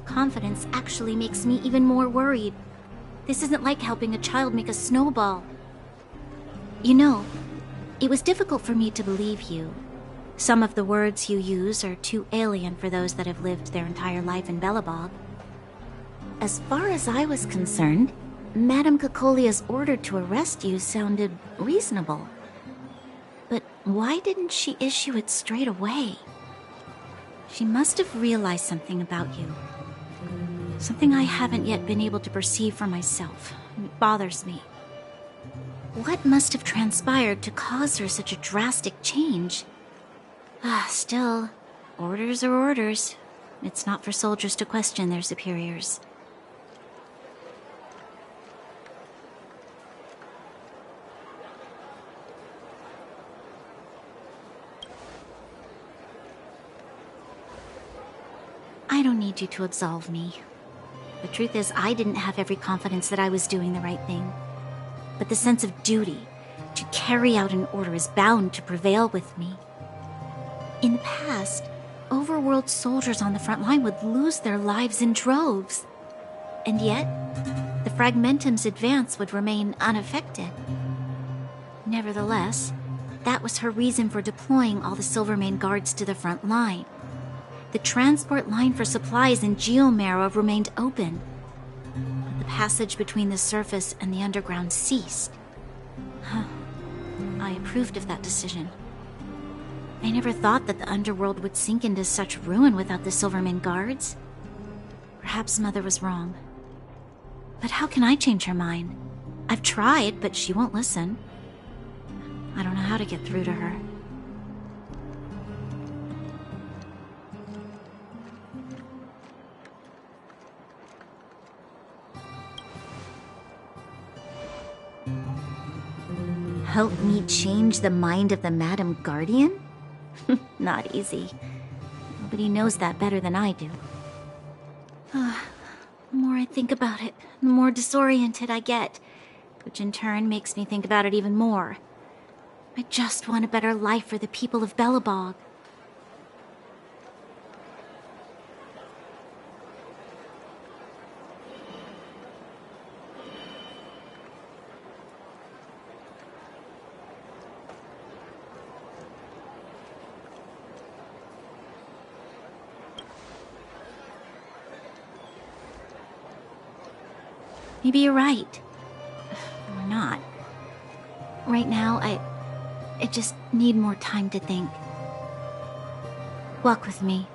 confidence actually makes me even more worried. This isn't like helping a child make a snowball. You know, it was difficult for me to believe you. Some of the words you use are too alien for those that have lived their entire life in Belobog. As far as I was concerned, Madame Cocolia's order to arrest you sounded reasonable. But why didn't she issue it straight away? She must have realized something about you. Something I haven't yet been able to perceive for myself. It bothers me. What must have transpired to cause her such a drastic change? Still, orders are orders. It's not for soldiers to question their superiors. I don't need you to absolve me. The truth is, I didn't have every confidence that I was doing the right thing. But the sense of duty to carry out an order is bound to prevail with me. In the past, overworld soldiers on the front line would lose their lives in droves. And yet, the Fragmentum's advance would remain unaffected. Nevertheless, that was her reason for deploying all the Silvermane guards to the front line. The transport line for supplies in Geomera remained open. But the passage between the surface and the underground ceased. I approved of that decision. I never thought that the underworld would sink into such ruin without the Silvermane guards. Perhaps Mother was wrong. But how can I change her mind? I've tried, but she won't listen. I don't know how to get through to her. Help me change the mind of the Madam Guardian? Not easy. Nobody knows that better than I do. The more I think about it, the more disoriented I get, which in turn makes me think about it even more. I just want a better life for the people of Belobog. Maybe you're right. Or not. Right now, I just need more time to think. Walk with me.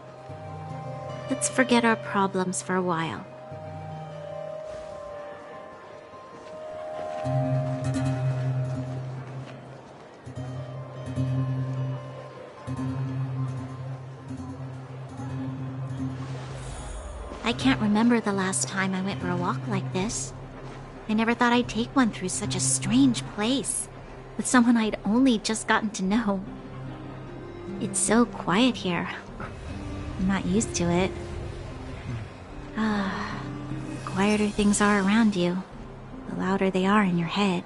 Let's forget our problems for a while. I can't remember the last time I went for a walk like this. I never thought I'd take one through such a strange place, with someone I'd only just gotten to know. It's so quiet here. I'm not used to it. The quieter things are around you, the louder they are in your head.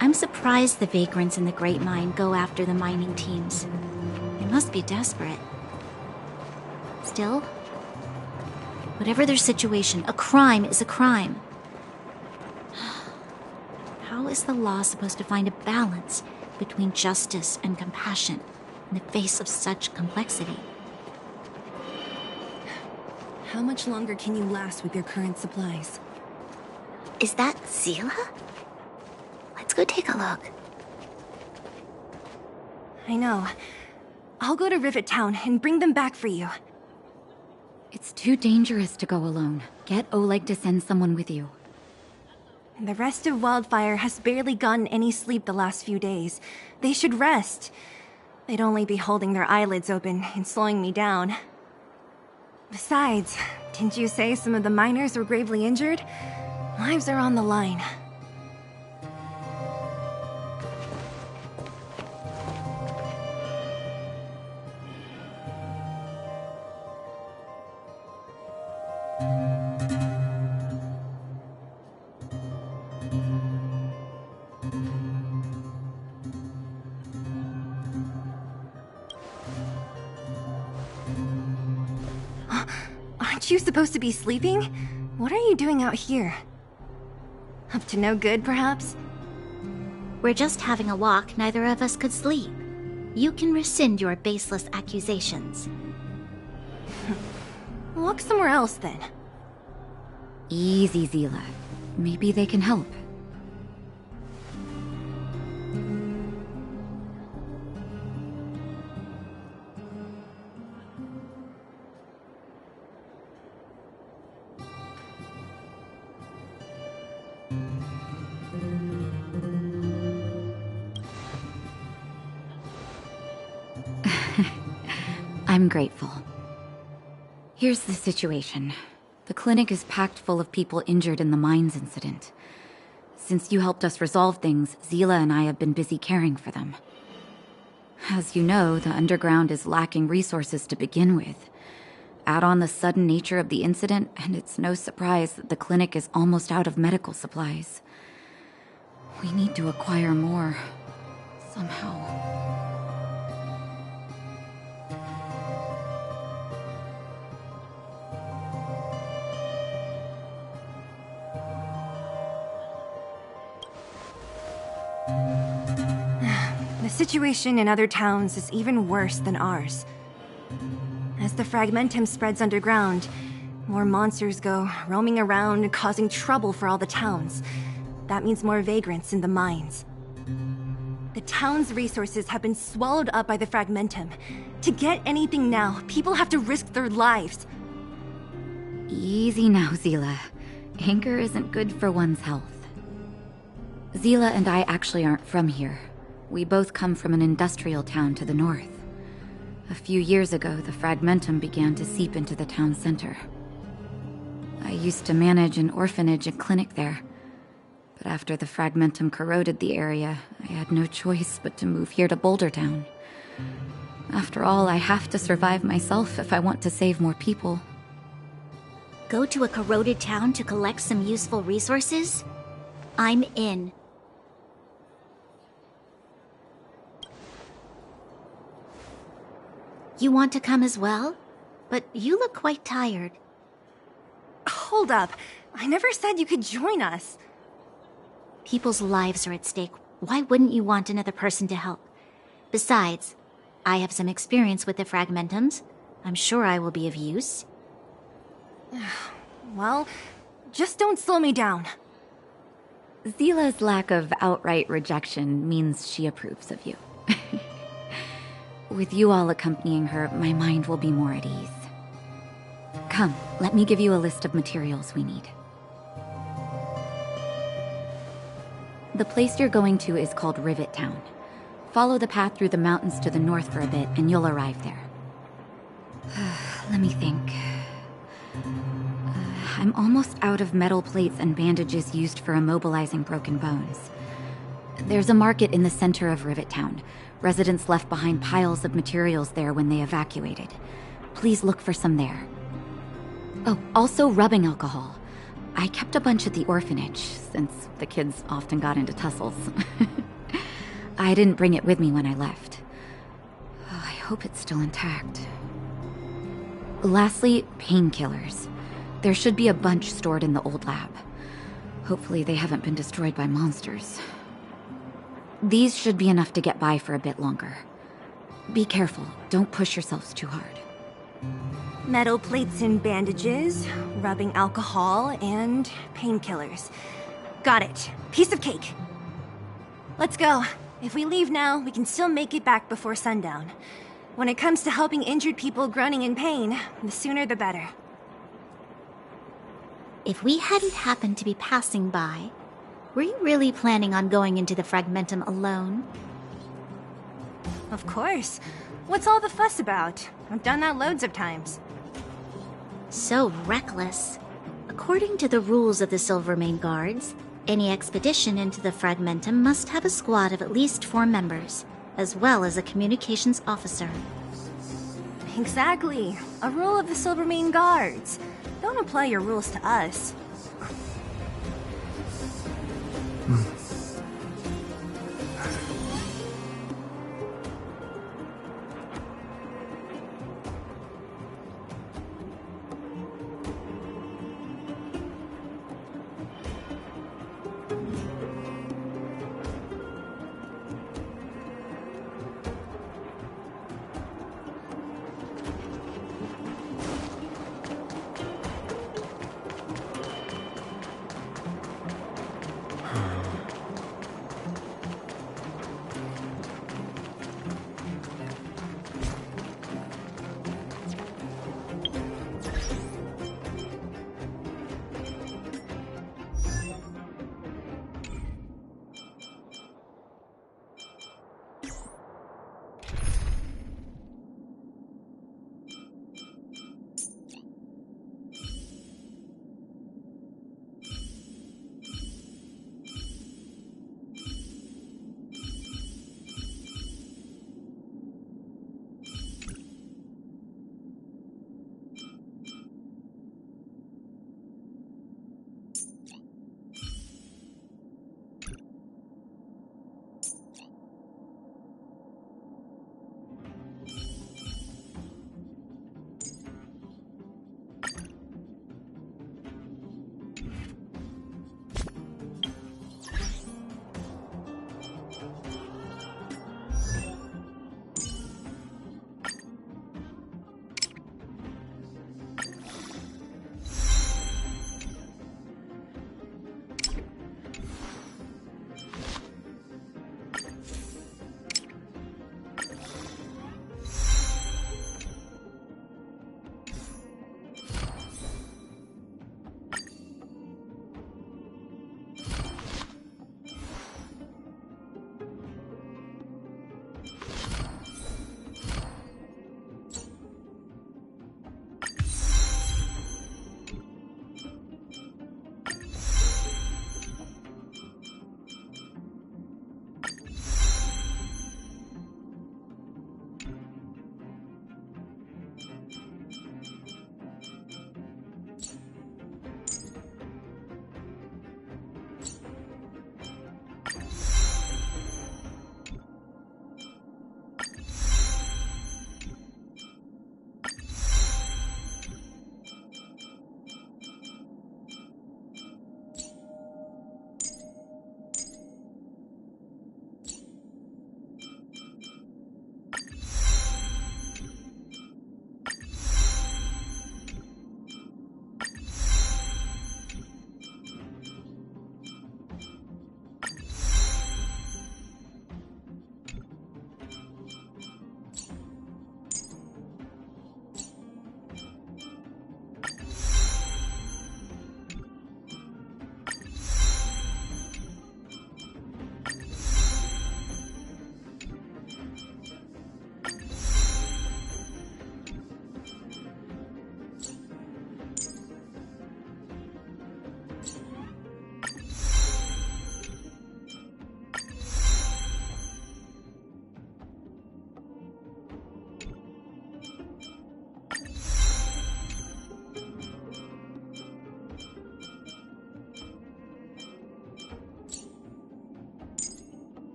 I'm surprised the vagrants in the Great Mine go after the mining teams. They must be desperate. Still, whatever their situation, a crime is a crime. How is the law supposed to find a balance between justice and compassion in the face of such complexity? How much longer can you last with your current supplies? Is that Zila? Let's go take a look. I know. I'll go to Rivet Town and bring them back for you. It's too dangerous to go alone. Get Oleg to send someone with you. The rest of Wildfire has barely gotten any sleep the last few days. They should rest. They'd only be holding their eyelids open and slowing me down. Besides, didn't you say some of the miners were gravely injured? Lives are on the line. Aren't you supposed to be sleeping? What are you doing out here? Up to no good, perhaps? We're just having a walk, neither of us could sleep. You can rescind your baseless accusations. Walk somewhere else, then. Easy, Zila. Maybe they can help. I'm grateful. Here's the situation. The clinic is packed full of people injured in the mines incident. Since you helped us resolve things, Zila and I have been busy caring for them. As you know, the underground is lacking resources to begin with. Add on the sudden nature of the incident, and it's no surprise that the clinic is almost out of medical supplies. We need to acquire more, somehow. The situation in other towns is even worse than ours. As the fragmentum spreads underground, more monsters go roaming around, causing trouble for all the towns. That means more vagrants in the mines. The town's resources have been swallowed up by the fragmentum. To get anything now, people have to risk their lives. Easy now, Zila. Anger isn't good for one's health. Zila and I actually aren't from here. We both come from an industrial town to the north. A few years ago, the fragmentum began to seep into the town center. I used to manage an orphanage and clinic there. But after the fragmentum corroded the area, I had no choice but to move here to Boulder Town. After all, I have to survive myself if I want to save more people. Go to a corroded town to collect some useful resources? I'm in. You want to come as well? But you look quite tired. Hold up. I never said you could join us. People's lives are at stake. Why wouldn't you want another person to help? Besides, I have some experience with the fragmentums. I'm sure I will be of use. Well, just don't slow me down. Zila's lack of outright rejection means she approves of you. With you all accompanying her, my mind will be more at ease. Come, let me give you a list of materials we need. The place you're going to is called Rivet Town. Follow the path through the mountains to the north for a bit, and you'll arrive there. Let me think. I'm almost out of metal plates and bandages used for immobilizing broken bones. There's a market in the center of Rivet Town. Residents left behind piles of materials there when they evacuated. Please look for some there. Oh, also rubbing alcohol. I kept a bunch at the orphanage, since the kids often got into tussles. I didn't bring it with me when I left. Oh, I hope it's still intact. Lastly, painkillers. There should be a bunch stored in the old lab. Hopefully they haven't been destroyed by monsters. These should be enough to get by for a bit longer. Be careful, don't push yourselves too hard. Metal plates and bandages, rubbing alcohol, and painkillers. Got it. Piece of cake. Let's go. If we leave now, we can still make it back before sundown. When it comes to helping injured people groaning in pain, the sooner the better. If we hadn't happened to be passing by, were you really planning on going into the fragmentum alone? Of course. What's all the fuss about? I've done that loads of times. So reckless. According to the rules of the Silvermane Guards, any expedition into the fragmentum must have a squad of at least 4 members, as well as a communications officer. Exactly. A rule of the Silvermane Guards. Don't apply your rules to us.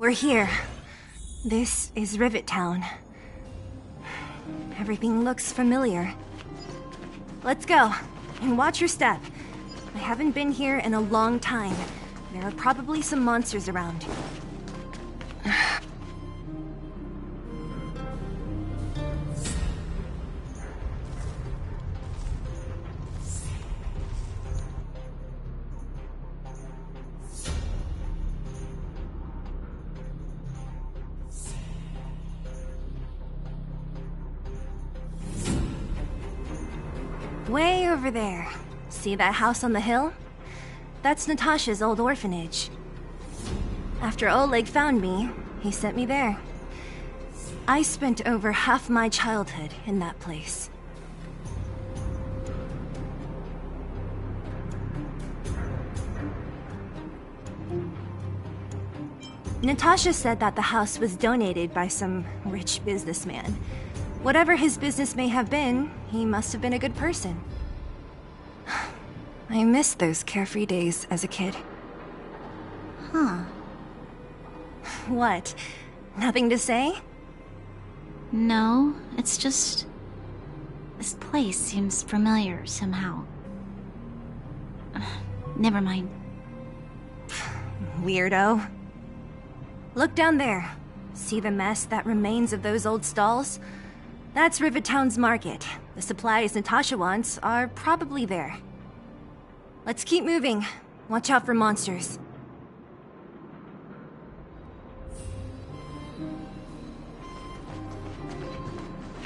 We're here. This is Rivet Town. Everything looks familiar. Let's go, and watch your step. I haven't been here in a long time. There are probably some monsters around. Way over there. See that house on the hill? That's Natasha's old orphanage. After Oleg found me, he sent me there. I spent over half my childhood in that place. Natasha said that the house was donated by some rich businessman. Whatever his business may have been, he must have been a good person. I miss those carefree days as a kid. Huh. What? Nothing to say? No, it's just... this place seems familiar somehow. Never mind. Weirdo. Look down there. See the mess that remains of those old stalls? That's Rivet Town's market. The supplies Natasha wants are probably there. Let's keep moving. Watch out for monsters.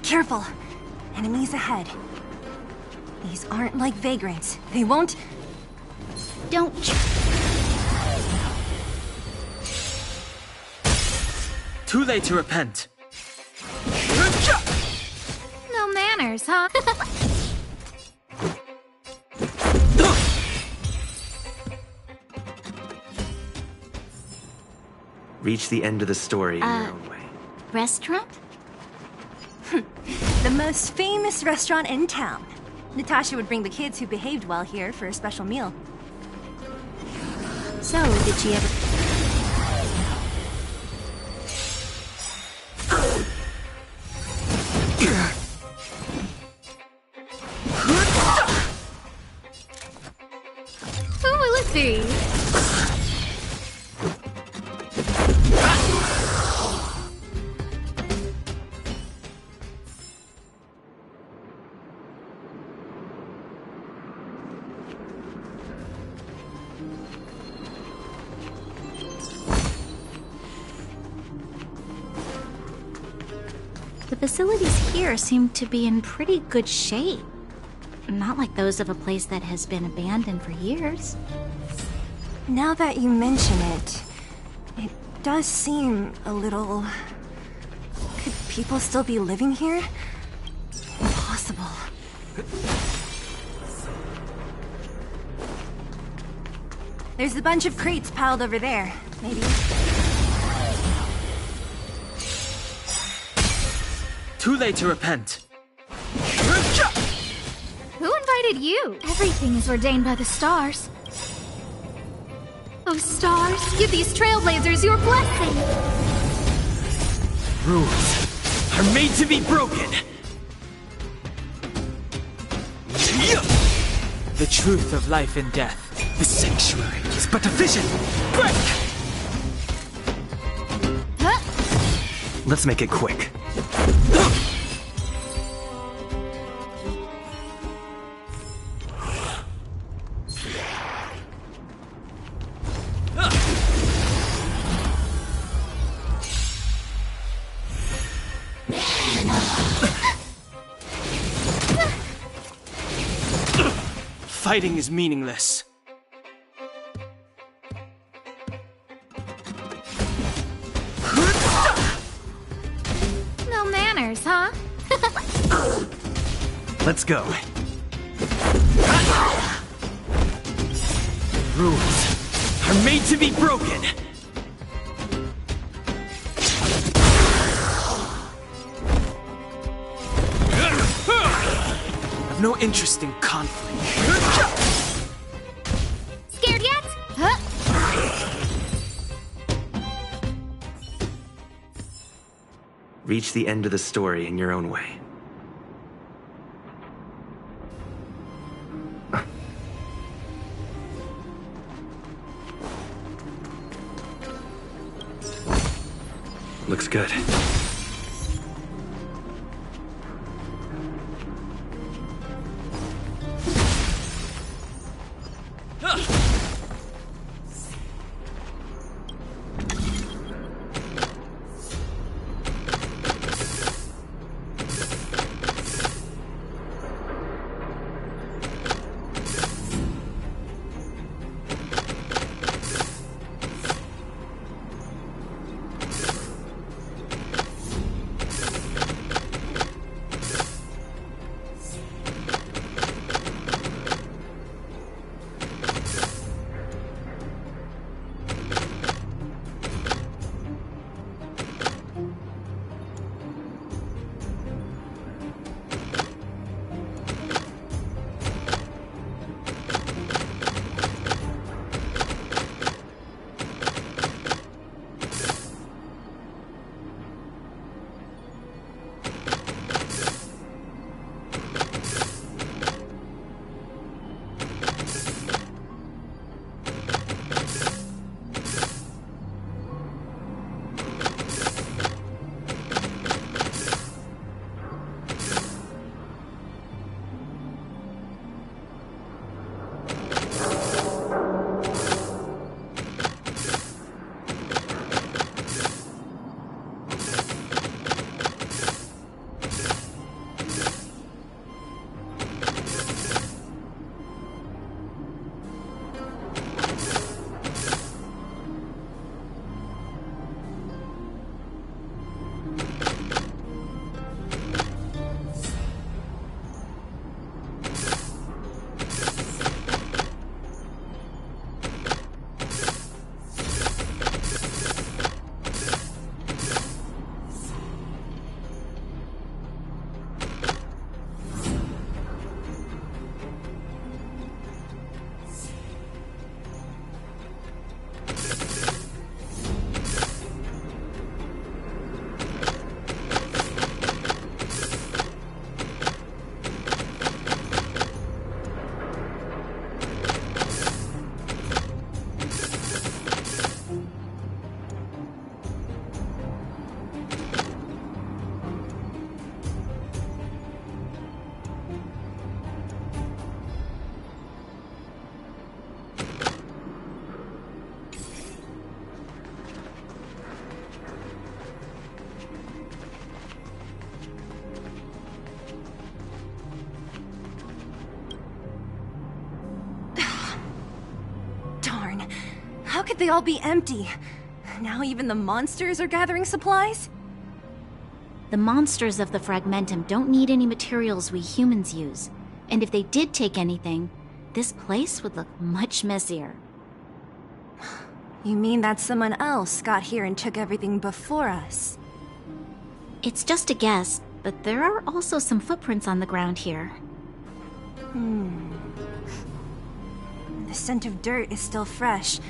Careful! Enemies ahead. These aren't like vagrants. They won't... Don't... Too late to repent. No manners, huh? Reach the end of the story in your own way. Restaurant? The most famous restaurant in town. Natasha would bring the kids who behaved well here for a special meal. So, did she ever... Who will it be? The facilities here seem to be in pretty good shape. Not like those of a place that has been abandoned for years. Now that you mention it, it does seem a little... Could people still be living here? Impossible. There's a bunch of crates piled over there. Maybe... Too late to repent. Who invited you? Everything is ordained by the stars. Oh, stars, give these trailblazers your blessing! Rules are made to be broken. The truth of life and death. The sanctuary is but a vision. Break! Huh? Let's make it quick. Fighting is meaningless. No manners, huh? Let's go. Rules are made to be broken. I've no interest in conflict. Scared yet? Huh? Reach the end of the story in your own way. Looks good. How could they all be empty? Now even the monsters are gathering supplies? The monsters of the Fragmentum don't need any materials we humans use. And if they did take anything, this place would look much messier. You mean that someone else got here and took everything before us? It's just a guess, but there are also some footprints on the ground here. The scent of dirt is still fresh.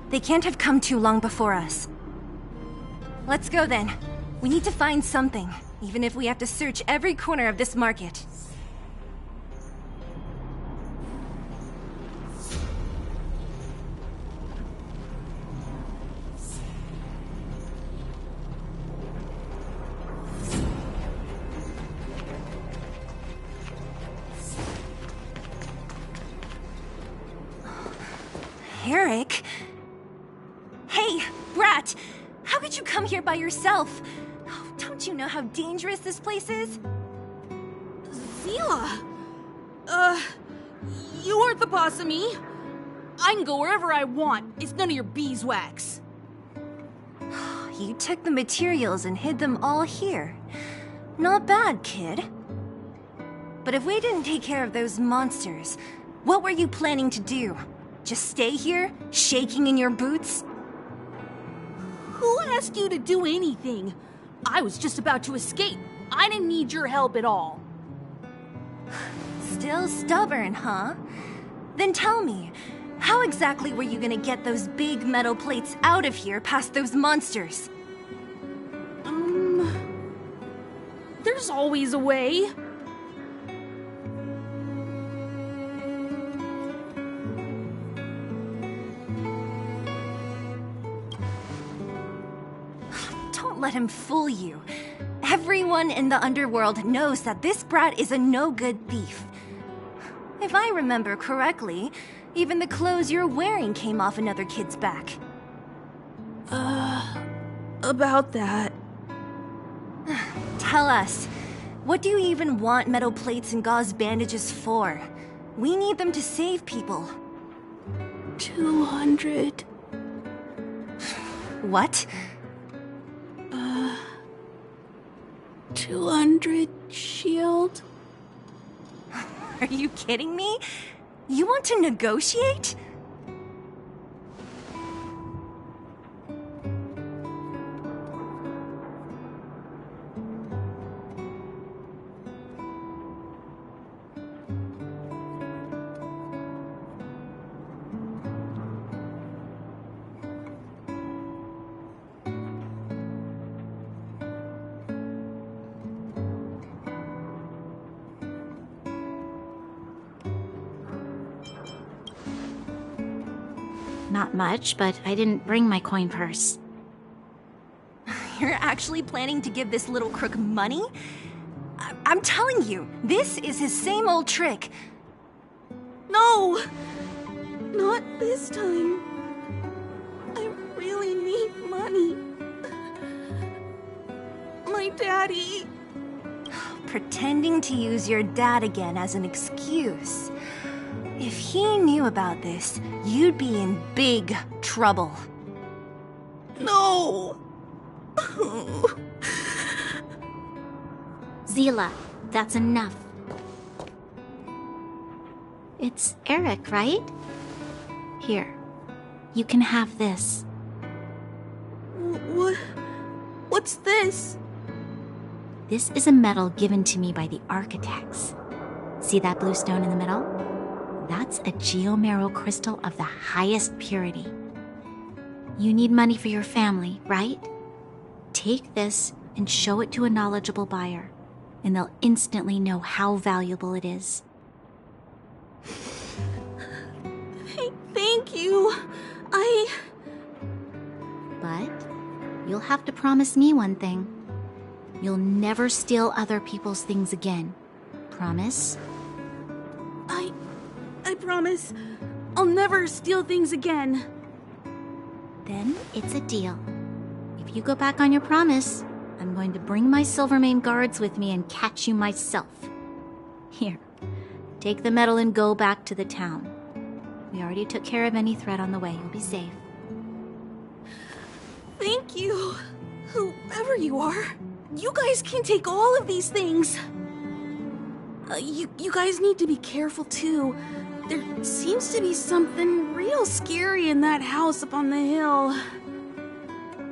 They can't have come too long before us. Let's go then. We need to find something, even if we have to search every corner of this market. Eric? Hey, Brat! How could you come here by yourself? Oh, don't you know how dangerous this place is? Zila! You aren't the boss of me. I can go wherever I want. It's none of your beeswax. You took the materials and hid them all here. Not bad, kid. But if we didn't take care of those monsters, what were you planning to do? Just stay here, shaking in your boots? Who asked you to do anything? I was just about to escape. I didn't need your help at all. Still stubborn, huh? Then tell me, how exactly were you gonna get those big metal plates out of here past those monsters? There's always a way. Don't let him fool you. Everyone in the underworld knows that this brat is a no-good thief. If I remember correctly, even the clothes you're wearing came off another kid's back. About that. Tell us, what do you even want metal plates and gauze bandages for? We need them to save people. 200. What? 200 shield? Are you kidding me? You want to negotiate? Not much, but I didn't bring my coin purse. You're actually planning to give this little crook money? I'm telling you, this is his same old trick. No! Not this time. I really need money. My daddy. Pretending to use your dad again as an excuse. If he knew about this, you'd be in big trouble. No! Zila, that's enough. It's Eric, right? Here, you can have this. What's this? This is a medal given to me by the architects. See that blue stone in the middle? That's a geomerald crystal of the highest purity. You need money for your family, right? Take this and show it to a knowledgeable buyer, and they'll instantly know how valuable it is. Thank you. But you'll have to promise me one thing. You'll never steal other people's things again. Promise? I promise. I'll never steal things again. Then it's a deal. If you go back on your promise, I'm going to bring my Silvermane guards with me and catch you myself. Here, take the medal and go back to the town. We already took care of any threat on the way. You'll be safe. Thank you. Whoever you are, you guys can take all of these things. You guys need to be careful too. There seems to be something real scary in that house up on the hill.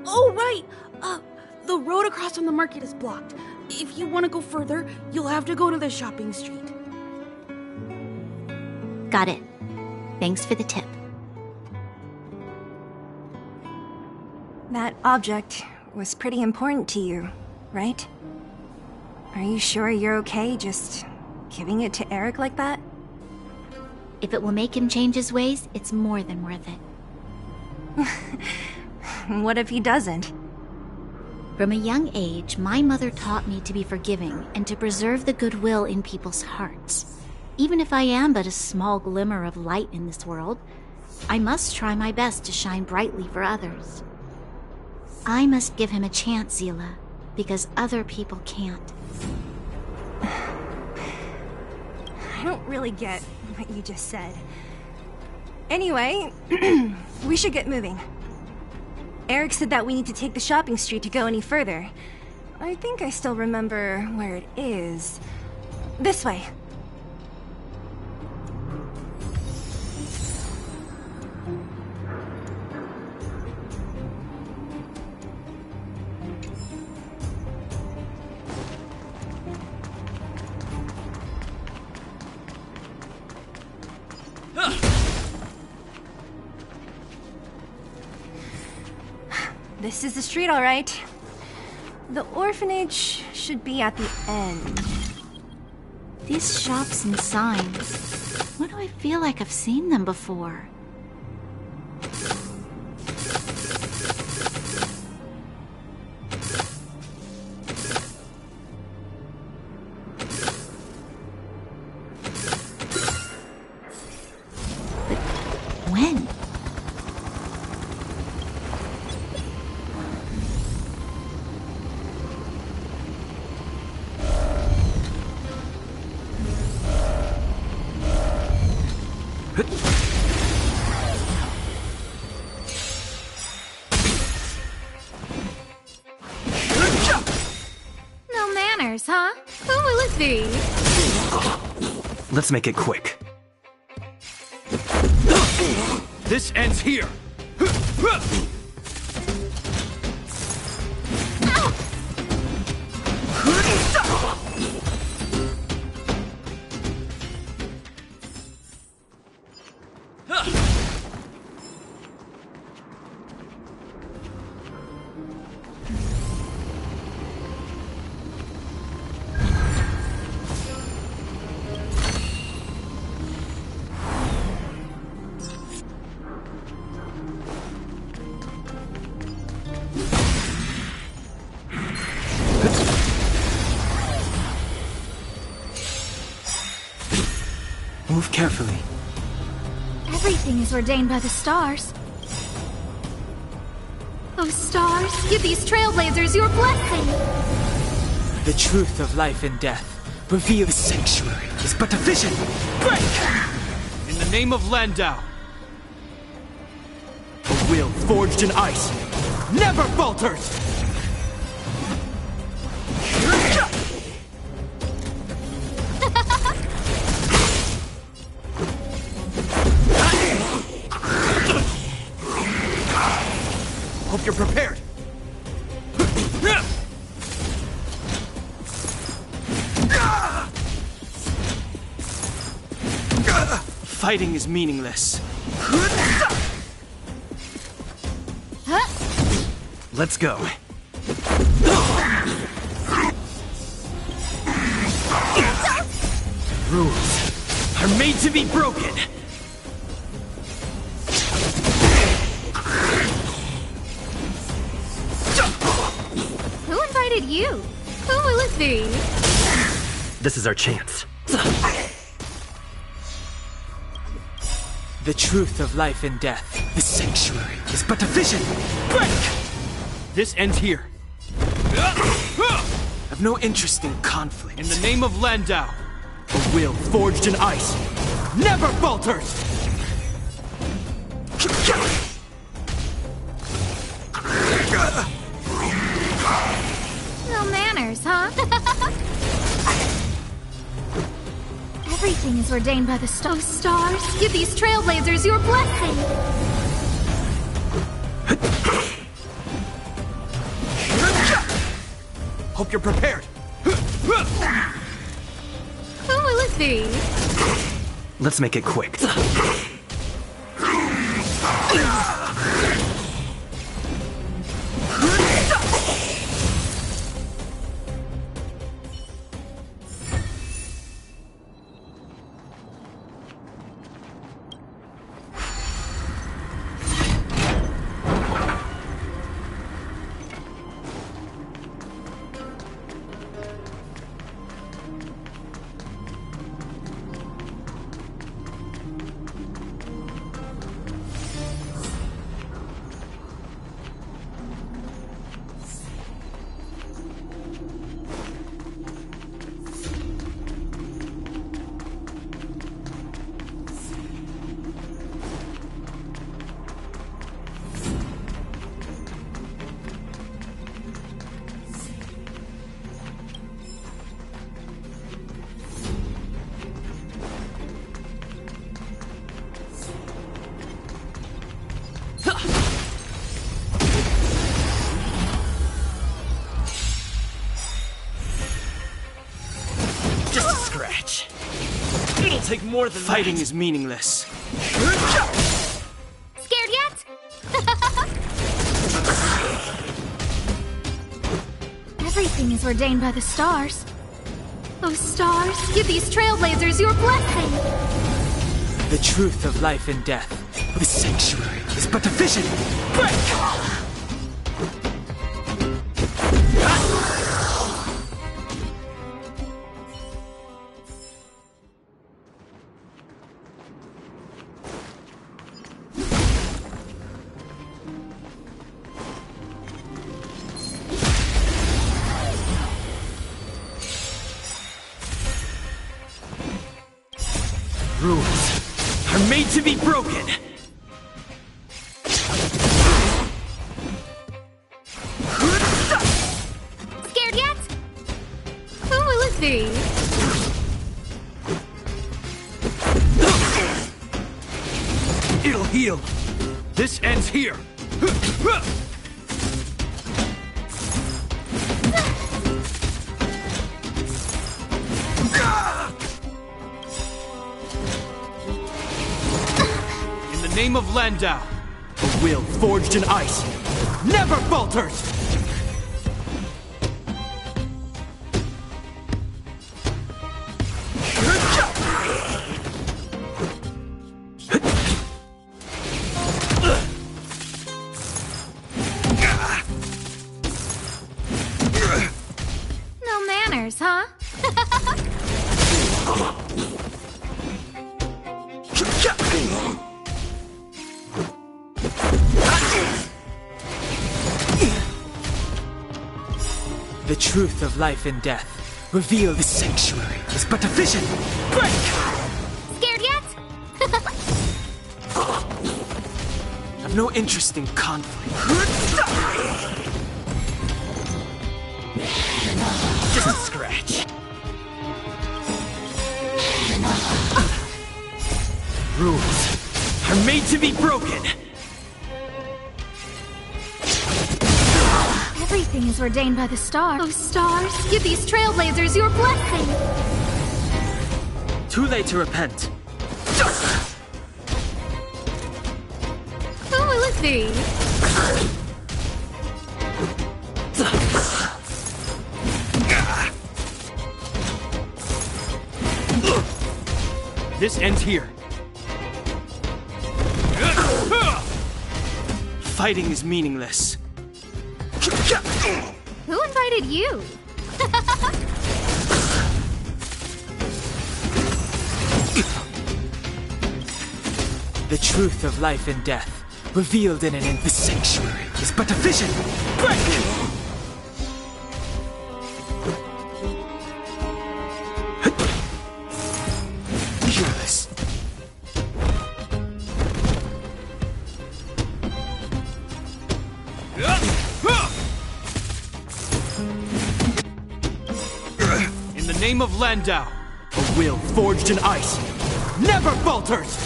Oh, right! The road across from the market is blocked. If you want to go further, you'll have to go to the shopping street. Got it. Thanks for the tip. That object was pretty important to you, right? Are you sure you're okay just giving it to Eric like that? If it will make him change his ways, it's more than worth it. What if he doesn't? From a young age, my mother taught me to be forgiving and to preserve the goodwill in people's hearts. Even if I am but a small glimmer of light in this world, I must try my best to shine brightly for others. I must give him a chance, Zila, because other people can't. I don't really get what you just said. Anyway, we should get moving. Eric said that we need to take the shopping street to go any further. I think I still remember where it is. This way. This is the street, all right. The orphanage should be at the end. These shops and signs. Why do I feel like I've seen them before? But when? No manners, huh? Who will it be? Let's make it quick. This ends here! Move carefully. Everything is ordained by the stars. Oh, stars, give these trailblazers your blessing! The truth of life and death. Reveal the sanctuary is but a vision. Break! In the name of Landau. A will forged in ice never falters! Hope you're prepared. Fighting is meaningless. Let's go. Rules are made to be broken. Who invited you? Who will it be? This is our chance. The truth of life and death. The sanctuary is but a vision. Break! This ends here. I've no interest in conflict. In the name of Landau. A will forged in ice never falters! No manners, huh? Everything is ordained by the stars. Give these trailblazers your blessing! Hope you're prepared. Who will it be? Let's make it quick. Just a scratch. It'll take more than fighting is meaningless. Scared yet? Everything is ordained by the stars. Oh, stars, give these trailblazers your blessing! The truth of life and death. The sanctuary is but a vision. Break! Rules are made to be broken. Scared yet? Who will it be? It'll heal. This ends here. In the name of Landau, a will forged in ice never falters! No manners, huh? The truth of life and death. Reveal the sanctuary is but a vision. Break! Scared yet? I've no interest in conflict. Just a scratch. Rules are made to be broken. Everything is ordained by the stars. Oh, stars, give these trailblazers your blessing! Too late to repent. Who will it be? This ends here. Fighting is meaningless. Who invited you? The truth of life and death, revealed in the sanctuary, is but a vision. Break! Careless. In the name of Landau, a will forged in ice never falters!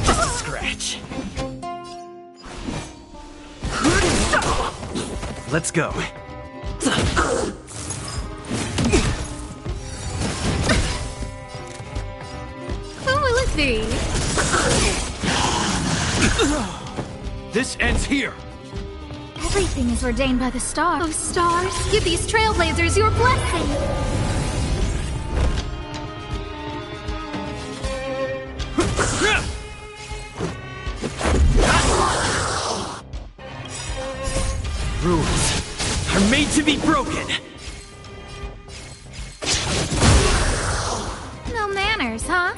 Just a scratch. Let's go. Who will it be? This ends here. Everything is ordained by the stars. Oh, stars, give these trailblazers your blessing! Rules are made to be broken. No manners, huh?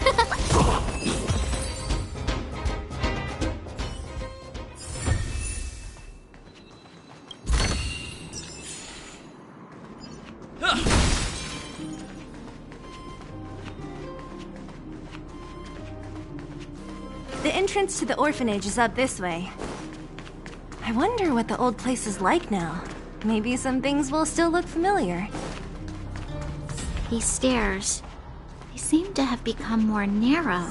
The entrance to the orphanage is up this way. I wonder what the old place is like now. Maybe some things will still look familiar. These stairs, they seem to have become more narrow.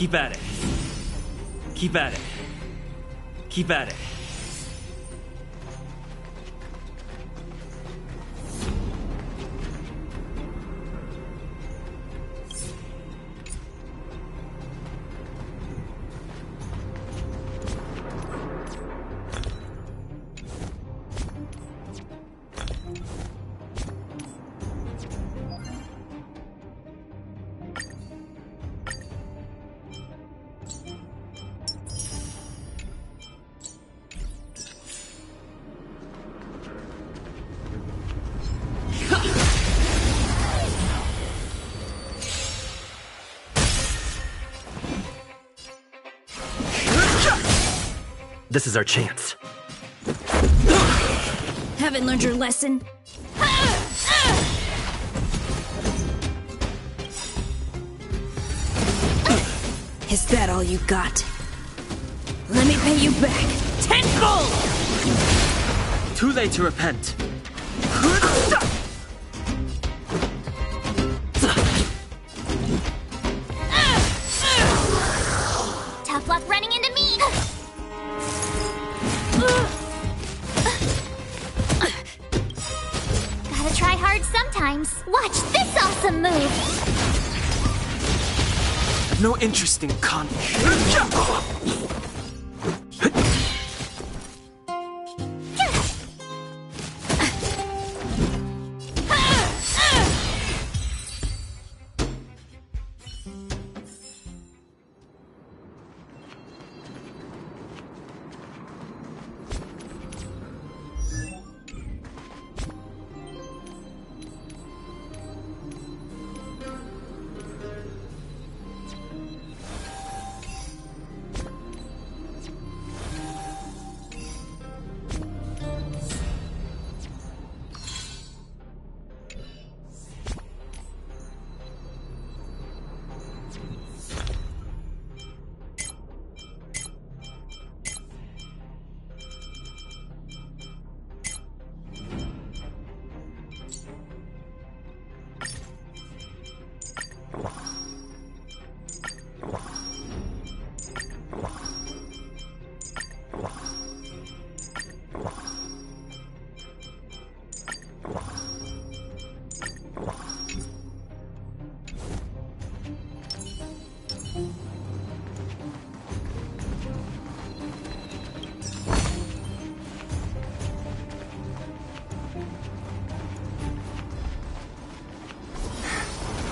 Keep at it. Keep at it. Keep at it. This is our chance. Haven't learned your lesson? Is that all you got? Let me pay you back tenfold! Too late to repent. Tough luck running into me! Gotta try hard sometimes. Watch this awesome move! I've no interest in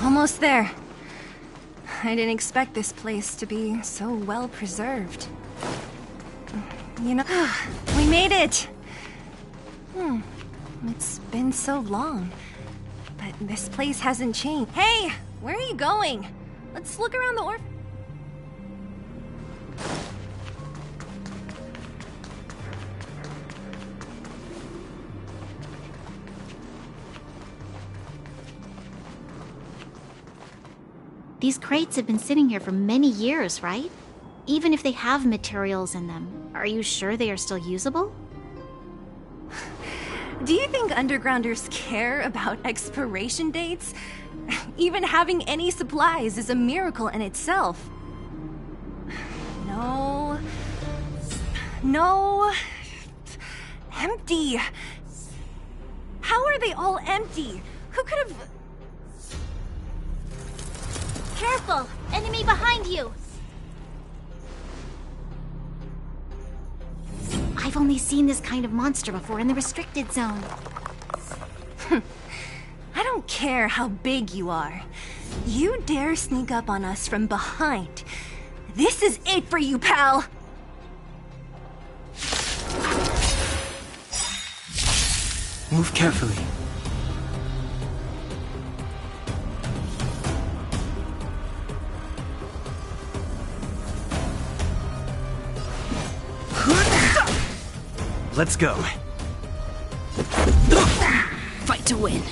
Almost there. I didn't expect this place to be so well preserved. You know, we made it! It's been so long. But this place hasn't changed. Hey! Where are you going? Let's look around the These crates have been sitting here for many years, right? Even if they have materials in them, are you sure they are still usable? Do you think undergrounders care about expiration dates? Even having any supplies is a miracle in itself. No. No. Empty. How are they all empty? Who could have... Careful! Enemy behind you! I've only seen this kind of monster before in the restricted zone. I don't care how big you are. You dare sneak up on us from behind. This is it for you, pal! Move carefully. Let's go. Fight to win.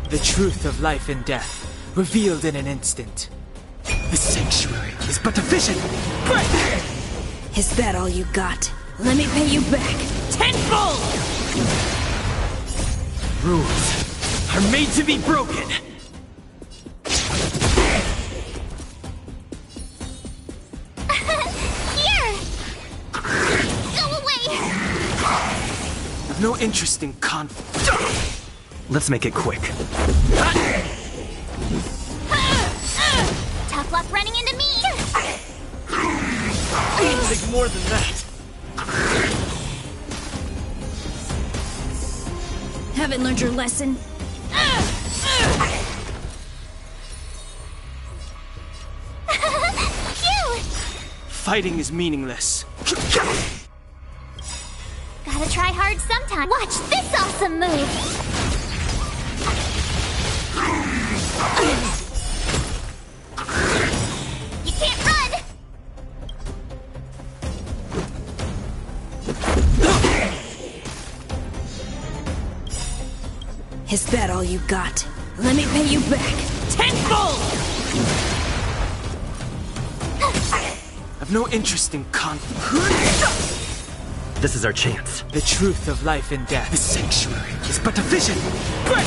The truth of life and death, revealed in an instant. The sanctuary is but a vision. Break! Is that all you got? Let me pay you back tenfold! Rules are made to be broken. Here! Go away! I've no interest in conflict. Let's make it quick. Tough luck running into me! It'll take more than that. Haven't learned your lesson. Phew! Fighting is meaningless. Gotta try hard sometime. Watch this awesome move! You can't run! Is that all you got? Let me pay you back tenfold! I've no interest in conflict. This is our chance. The truth of life and death. The sanctuary is but a vision. Break!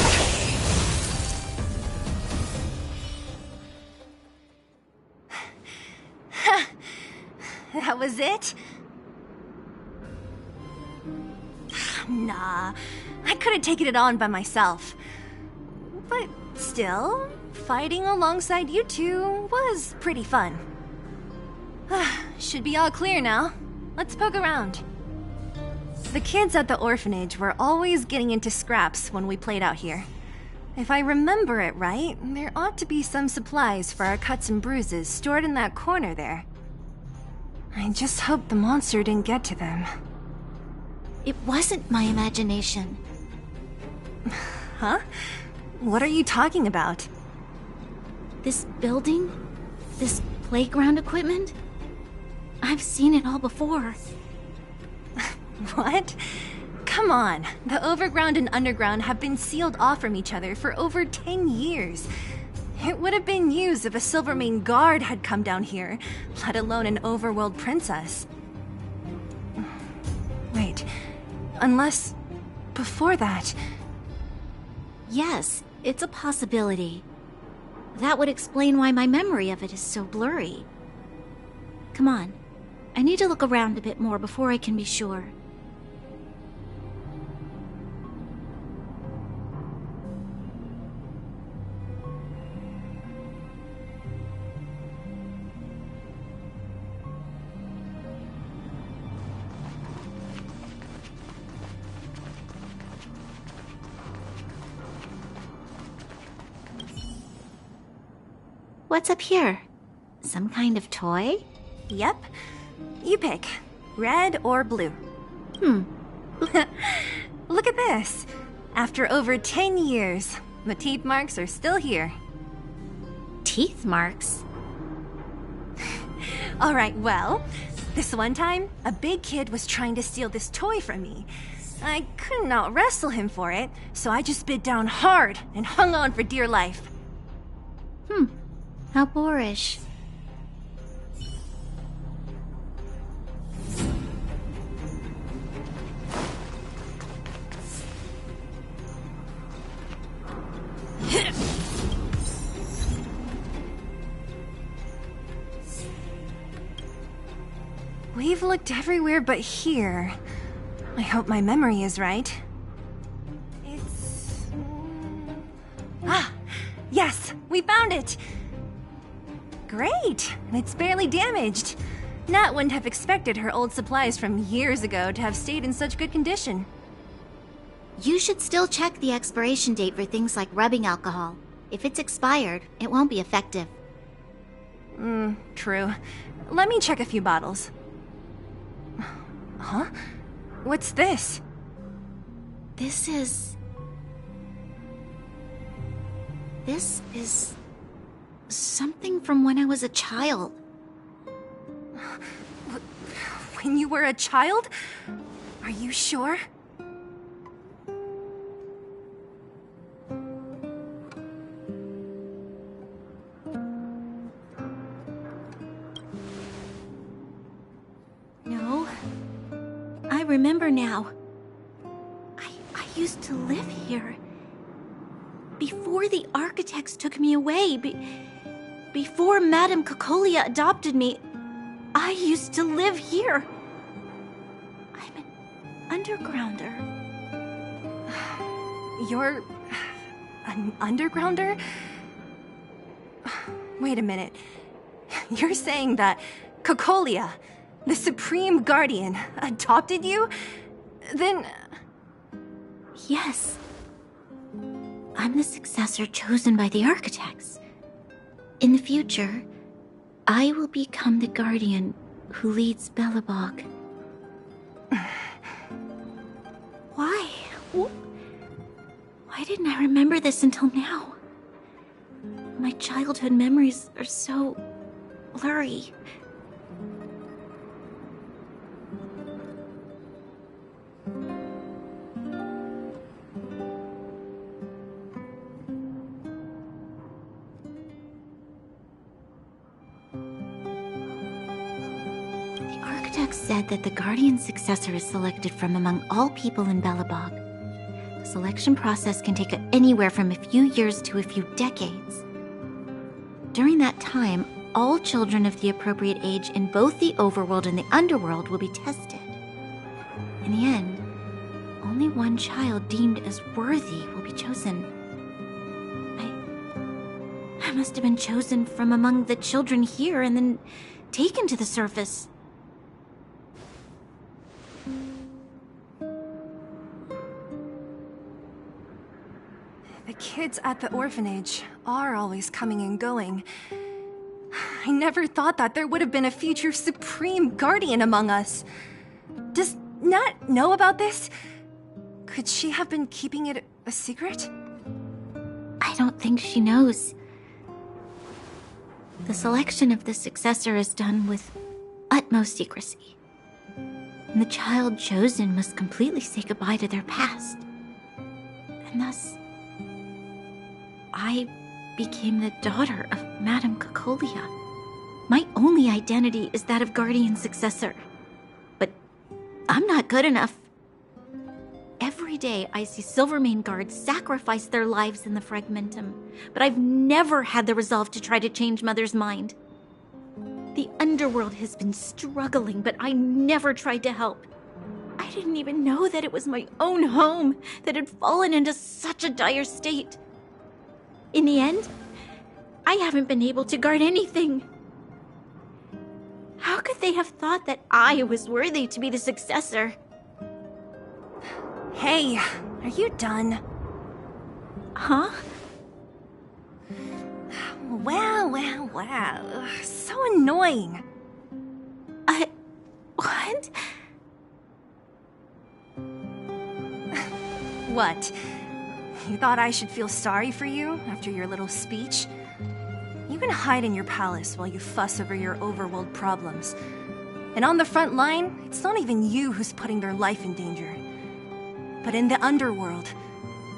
That was it? Nah, I could have taken it on by myself. But still, fighting alongside you two was pretty fun. Should be all clear now. Let's poke around. The kids at the orphanage were always getting into scraps when we played out here. If I remember it right, there ought to be some supplies for our cuts and bruises stored in that corner there. I just hope the monster didn't get to them. It wasn't my imagination. Huh? What are you talking about? This building? This playground equipment? I've seen it all before. What? Come on. The overground and underground have been sealed off from each other for over 10 years. It would have been used if a Silvermane guard had come down here, let alone an overworld princess. Wait, unless before that... Yes, it's a possibility. That would explain why my memory of it is so blurry. Come on. I need to look around a bit more before I can be sure. What's up here? Some kind of toy? Yep. You pick. Red or blue. Look at this. After over 10 years, the teeth marks are still here. Teeth marks? Alright, well, this one time, a big kid was trying to steal this toy from me. I couldn't out-wrestle him for it, so I just bit down hard and hung on for dear life. How boorish. We've looked everywhere but here. I hope my memory is right. It's... Ah! Yes! We found it! Great! And it's barely damaged. Nat wouldn't have expected her old supplies from years ago to have stayed in such good condition. You should still check the expiration date for things like rubbing alcohol. If it's expired, it won't be effective. True. Let me check a few bottles. Huh? What's this? This is something from when I was a child. When you were a child? Are you sure? No. I remember now. I used to live here. Before the architects took me away, before Madame Cocolia adopted me, I used to live here. I'm an undergrounder. You're an undergrounder? Wait a minute. You're saying that Cocolia, the Supreme Guardian, adopted you? Then... Yes. I'm the successor chosen by the architects. In the future, I will become the guardian who leads Belobog. Why? Why didn't I remember this until now? My childhood memories are so blurry. The architects said that the guardian successor is selected from among all people in Belobog. The selection process can take anywhere from a few years to a few decades. During that time, all children of the appropriate age in both the overworld and the underworld will be tested. In the end, only one child deemed as worthy will be chosen. I must have been chosen from among the children here and then taken to the surface. The kids at the orphanage are always coming and going. I never thought that there would have been a future Supreme Guardian among us. Does Nat know about this? Could she have been keeping it a secret? I don't think she knows. The selection of the successor is done with utmost secrecy. And the child chosen must completely say goodbye to their past. And thus, I became the daughter of Madame Cocolia. My only identity is that of guardian successor. But I'm not good enough. Every day I see Silvermane guards sacrifice their lives in the Fragmentum, but I've never had the resolve to try to change Mother's mind. The underworld has been struggling, but I never tried to help. I didn't even know that it was my own home that had fallen into such a dire state. In the end, I haven't been able to guard anything. How could they have thought that I was worthy to be the successor? Hey, are you done? Huh? Wow. So annoying. What? What? You thought I should feel sorry for you after your little speech? You can hide in your palace while you fuss over your overworld problems. And on the front line, it's not even you who's putting their life in danger. But in the underworld,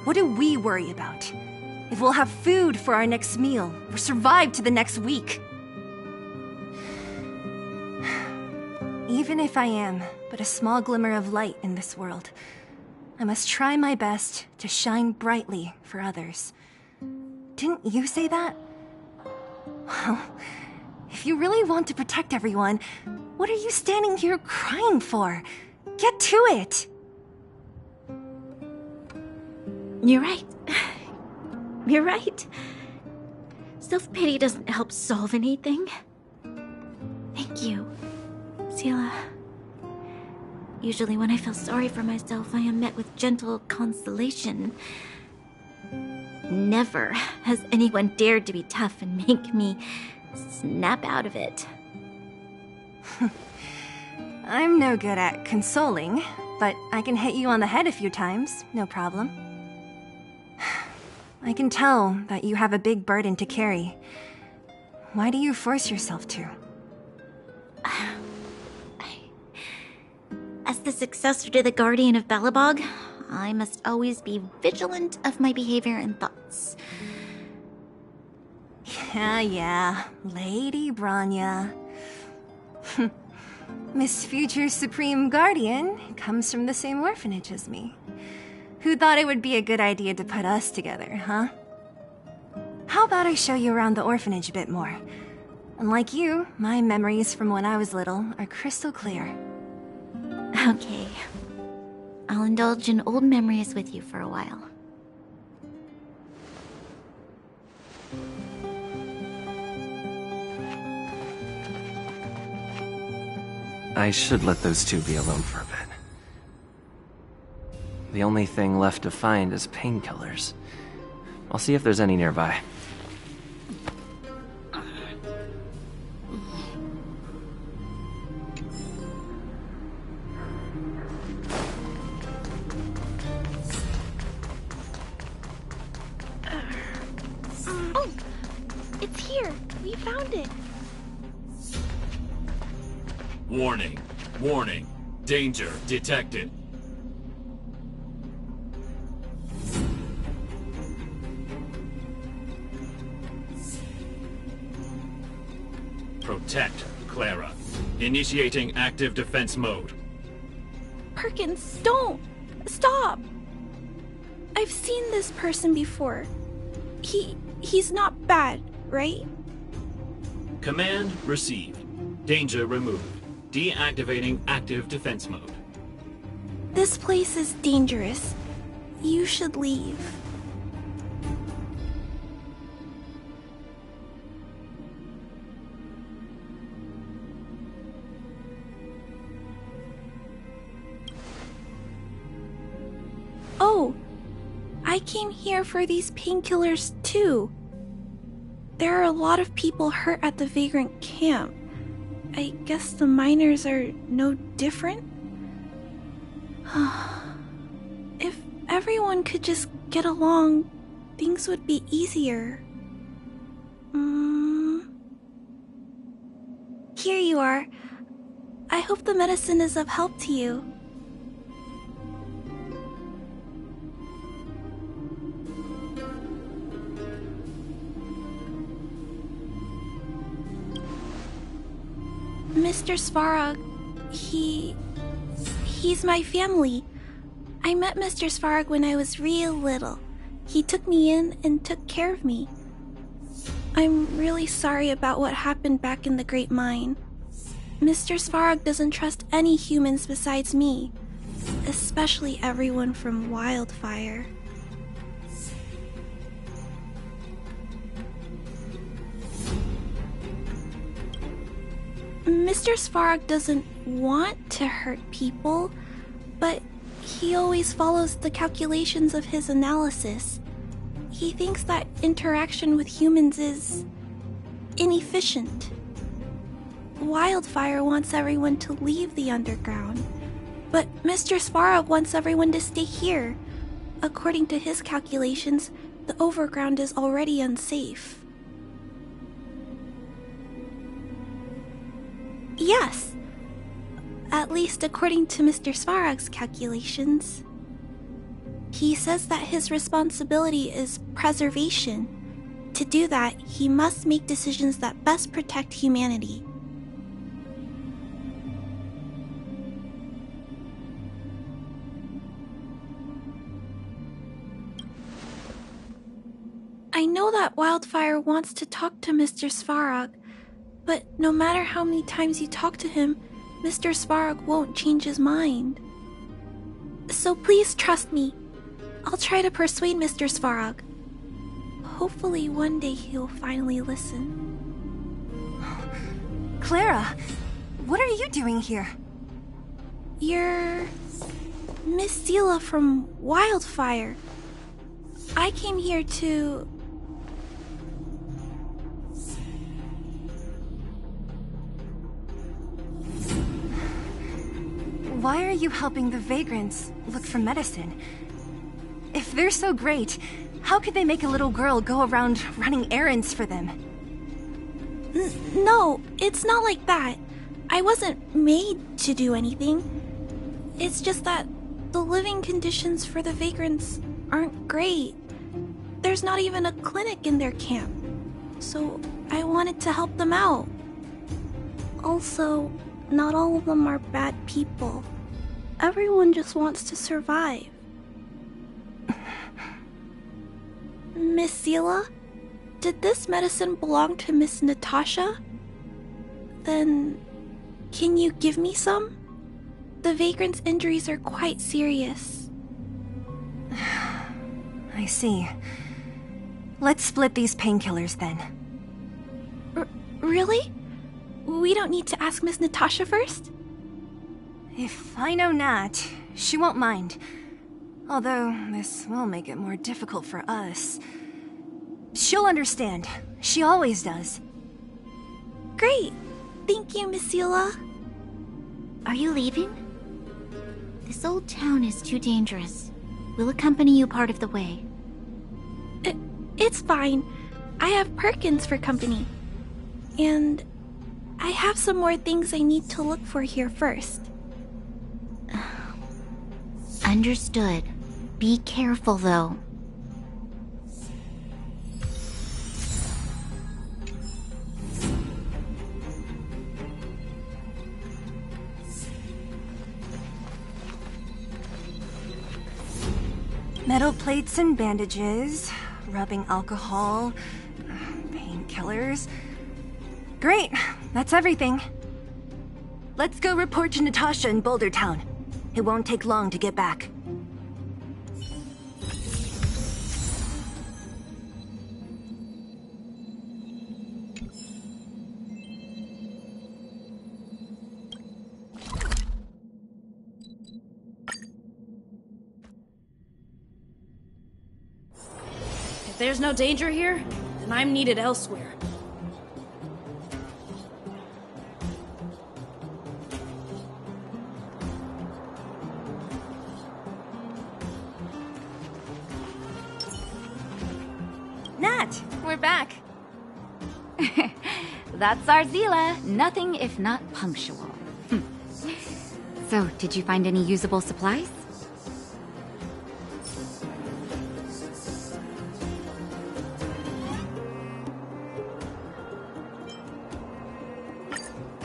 what do we worry about? If we'll have food for our next meal, or survive to the next week. Even if I am but a small glimmer of light in this world, I must try my best to shine brightly for others. Didn't you say that? Well, if you really want to protect everyone, what are you standing here crying for? Get to it! You're right. You're right. Self-pity doesn't help solve anything. Thank you, Zila. Usually when I feel sorry for myself, I am met with gentle consolation. Never has anyone dared to be tough and make me snap out of it. I'm no good at consoling, but I can hit you on the head a few times, no problem. I can tell that you have a big burden to carry. Why do you force yourself to? As the successor to the Guardian of Belobog, I must always be vigilant of my behavior and thoughts. Yeah, Lady Branya. Miss Future Supreme Guardian comes from the same orphanage as me. Who thought it would be a good idea to put us together, huh? How about I show you around the orphanage a bit more? Unlike you, my memories from when I was little are crystal clear. Okay. I'll indulge in old memories with you for a while. I should let those two be alone for a bit. The only thing left to find is painkillers. I'll see if there's any nearby. Oh! It's here! We found it! Warning. Warning. Danger detected. Protect, Clara. Initiating active defense mode. Perkins, don't! Stop! I've seen this person before. He's not bad, right? Command received. Danger removed. Deactivating active defense mode. This place is dangerous. You should leave. Oh, I came here for these painkillers too. There are a lot of people hurt at the vagrant camp. I guess the miners are no different? If everyone could just get along, things would be easier. Here you are. I hope the medicine is of help to you. Mr. Svarog, he's my family. I met Mr. Svarog when I was real little. He took me in and took care of me. I'm really sorry about what happened back in the Great Mine. Mr. Svarog doesn't trust any humans besides me, especially everyone from Wildfire. Mr. Svarog doesn't want to hurt people, but he always follows the calculations of his analysis. He thinks that interaction with humans is inefficient. Wildfire wants everyone to leave the underground, but Mr. Svarog wants everyone to stay here. According to his calculations, the overground is already unsafe. Yes, at least according to Mr. Svarog's calculations. He says that his responsibility is preservation. To do that, he must make decisions that best protect humanity. I know that Wildfire wants to talk to Mr. Svarog, but no matter how many times you talk to him, Mr. Svarog won't change his mind. So please trust me. I'll try to persuade Mr. Svarog. Hopefully one day he'll finally listen. Clara, what are you doing here? You're Miss Zila from Wildfire. I came here to... Why are you helping the vagrants look for medicine? If they're so great, how could they make a little girl go around running errands for them? No, it's not like that. I wasn't made to do anything. It's just that the living conditions for the vagrants aren't great. There's not even a clinic in their camp. So I wanted to help them out. Also, not all of them are bad people. Everyone just wants to survive. Miss Seela, did this medicine belong to Miss Natasha? Then, can you give me some? The vagrant's injuries are quite serious. I see. Let's split these painkillers then. Really? We don't need to ask Miss Natasha first? If I know Nat, she won't mind. Although, this will make it more difficult for us. She'll understand. She always does. Great! Thank you, Miss Seela. Are you leaving? This old town is too dangerous. We'll accompany you part of the way. It's fine. I have Perkins for company. And I have some more things I need to look for here first. Understood. Be careful, though. Metal plates and bandages, rubbing alcohol, painkillers. Great, that's everything. Let's go report to Natasha in Boulder Town. It won't take long to get back. If there's no danger here, then I'm needed elsewhere. Nat, we're back. That's our Zila. Nothing if not punctual. So, did you find any usable supplies?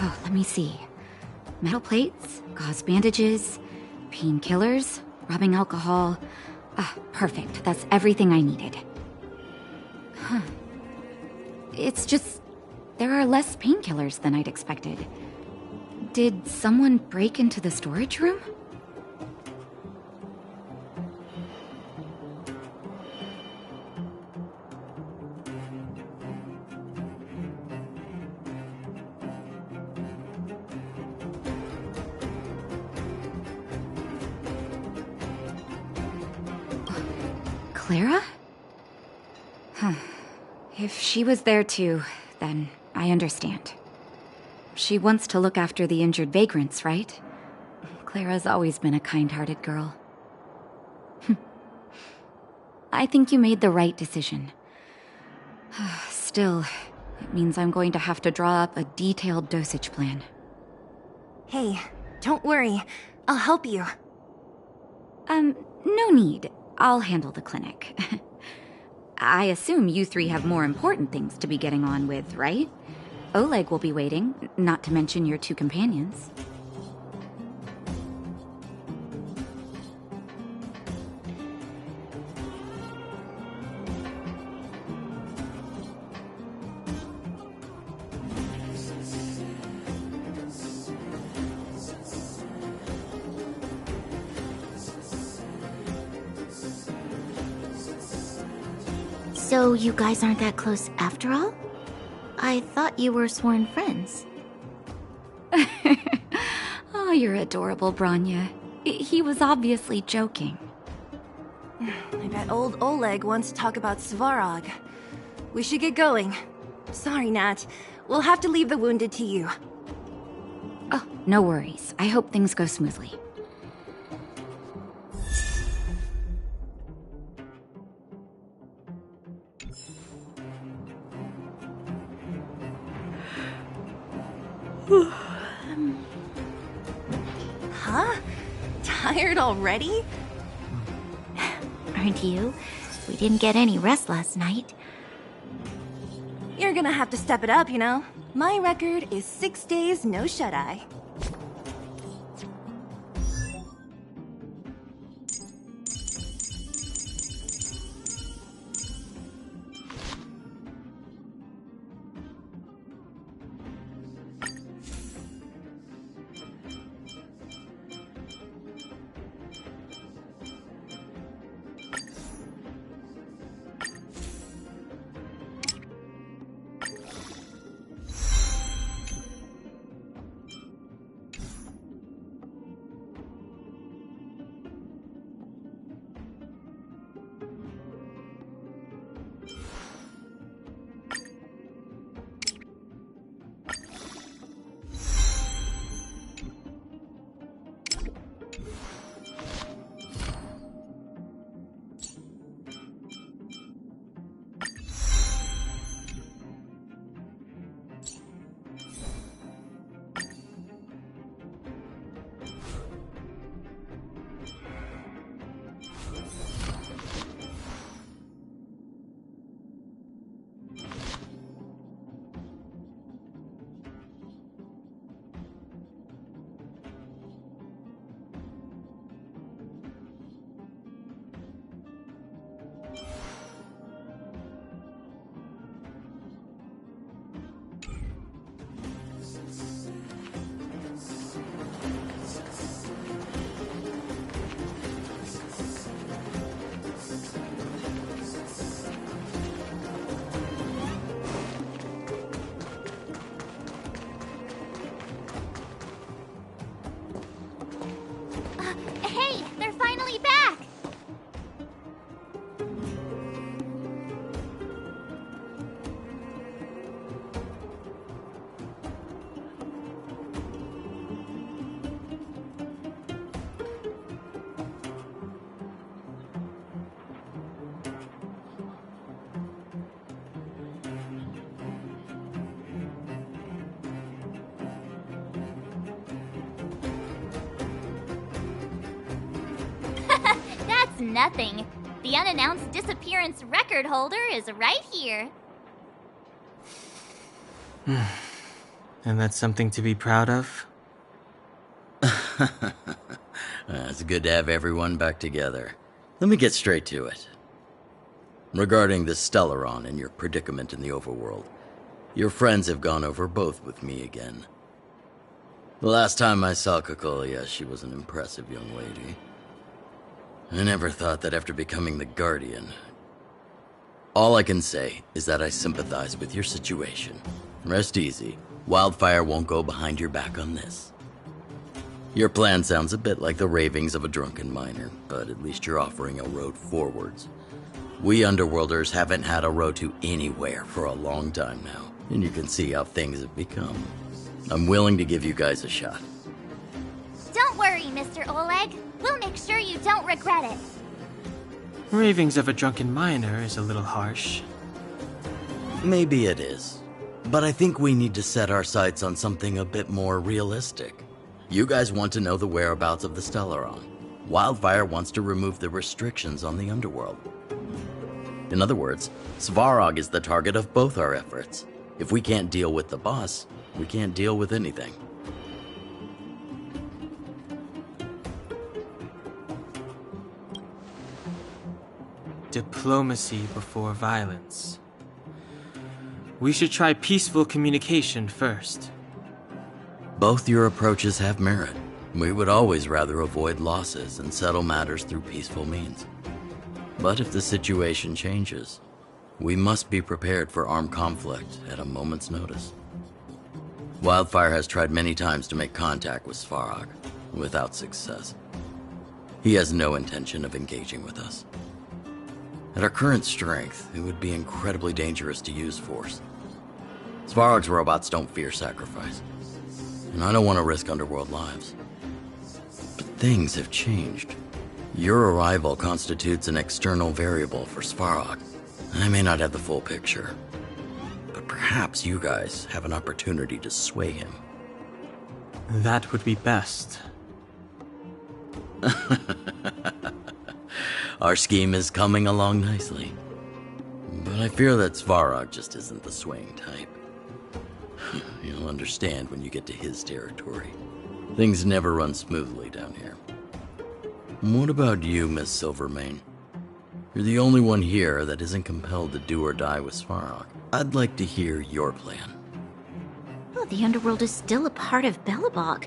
Oh, let me see. Metal plates, gauze bandages, painkillers, rubbing alcohol. Ah, perfect. That's everything I needed. Huh. It's just, there are less painkillers than I'd expected. Did someone break into the storage room? Clara? Huh. If she was there too, then I understand. She wants to look after the injured vagrants, right? Clara's always been a kind-hearted girl. I think you made the right decision. Still, it means I'm going to have to draw up a detailed dosage plan. Hey, don't worry. I'll help you. No need. I'll handle the clinic. I assume you three have more important things to be getting on with, right? Oleg will be waiting, not to mention your two companions. So you guys aren't that close after all? I thought you were sworn friends. Oh, you're adorable, Branya. He was obviously joking. I bet old Oleg wants to talk about Svarog. We should get going. Sorry, Nat. We'll have to leave the wounded to you. Oh, no worries. I hope things go smoothly. Huh? Tired already? Aren't you? We didn't get any rest last night. You're gonna have to step it up, you know? My record is 6 days, no shut-eye. nothing. The unannounced disappearance record holder is right here. And that's something to be proud of? It's good to have everyone back together. Let me get straight to it. Regarding the Stellaron and your predicament in the overworld, your friends have gone over both with me again. The last time I saw Kokolia, she was an impressive young lady. I never thought that after becoming the Guardian. All I can say is that I sympathize with your situation. Rest easy. Wildfire won't go behind your back on this. Your plan sounds a bit like the ravings of a drunken miner, but at least you're offering a road forwards. We Underworlders haven't had a road to anywhere for a long time now, and you can see how things have become. I'm willing to give you guys a shot. Don't worry, Mr. Oleg. We'll make sure you don't regret it. Ravings of a drunken miner is a little harsh. Maybe it is, but I think we need to set our sights on something a bit more realistic. You guys want to know the whereabouts of the Stellaron. Wildfire wants to remove the restrictions on the Underworld. In other words, Svarog is the target of both our efforts. If we can't deal with the boss, we can't deal with anything. Diplomacy before violence. We should try peaceful communication first. Both your approaches have merit. We would always rather avoid losses and settle matters through peaceful means. But if the situation changes, we must be prepared for armed conflict at a moment's notice. Wildfire has tried many times to make contact with Svarog, without success. He has no intention of engaging with us. At our current strength, it would be incredibly dangerous to use force. Svarog's robots don't fear sacrifice, and I don't want to risk Underworld lives. But things have changed. Your arrival constitutes an external variable for Svarog. I may not have the full picture, but perhaps you guys have an opportunity to sway him. That would be best. Our scheme is coming along nicely. But I fear that Svarog just isn't the swaying type. You'll understand when you get to his territory. Things never run smoothly down here. What about you, Miss Silvermane? You're the only one here that isn't compelled to do or die with Svarog. I'd like to hear your plan. Oh, the Underworld is still a part of Belobog.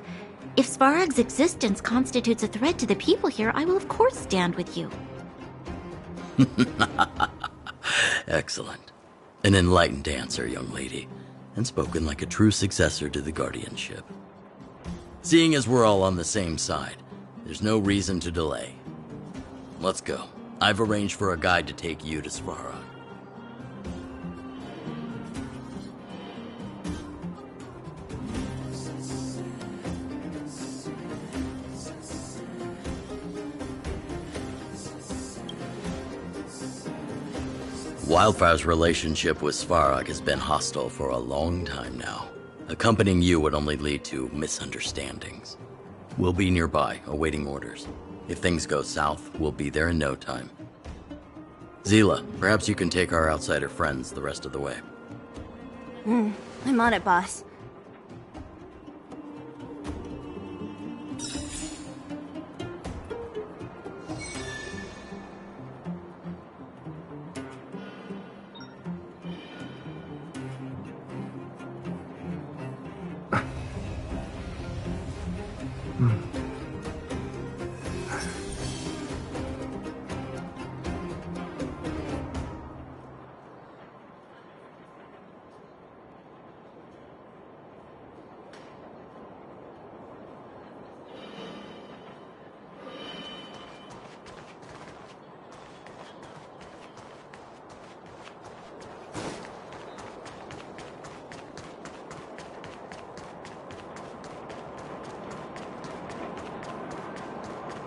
If Svarog's existence constitutes a threat to the people here, I will of course stand with you. Excellent. An enlightened answer, young lady, and spoken like a true successor to the guardianship. Seeing as we're all on the same side, there's no reason to delay. Let's go. I've arranged for a guide to take you to Svarog. Wildfire's relationship with Svarog has been hostile for a long time now. Accompanying you would only lead to misunderstandings. We'll be nearby, awaiting orders. If things go south, we'll be there in no time. Zila, perhaps you can take our outsider friends the rest of the way. I'm on it, boss.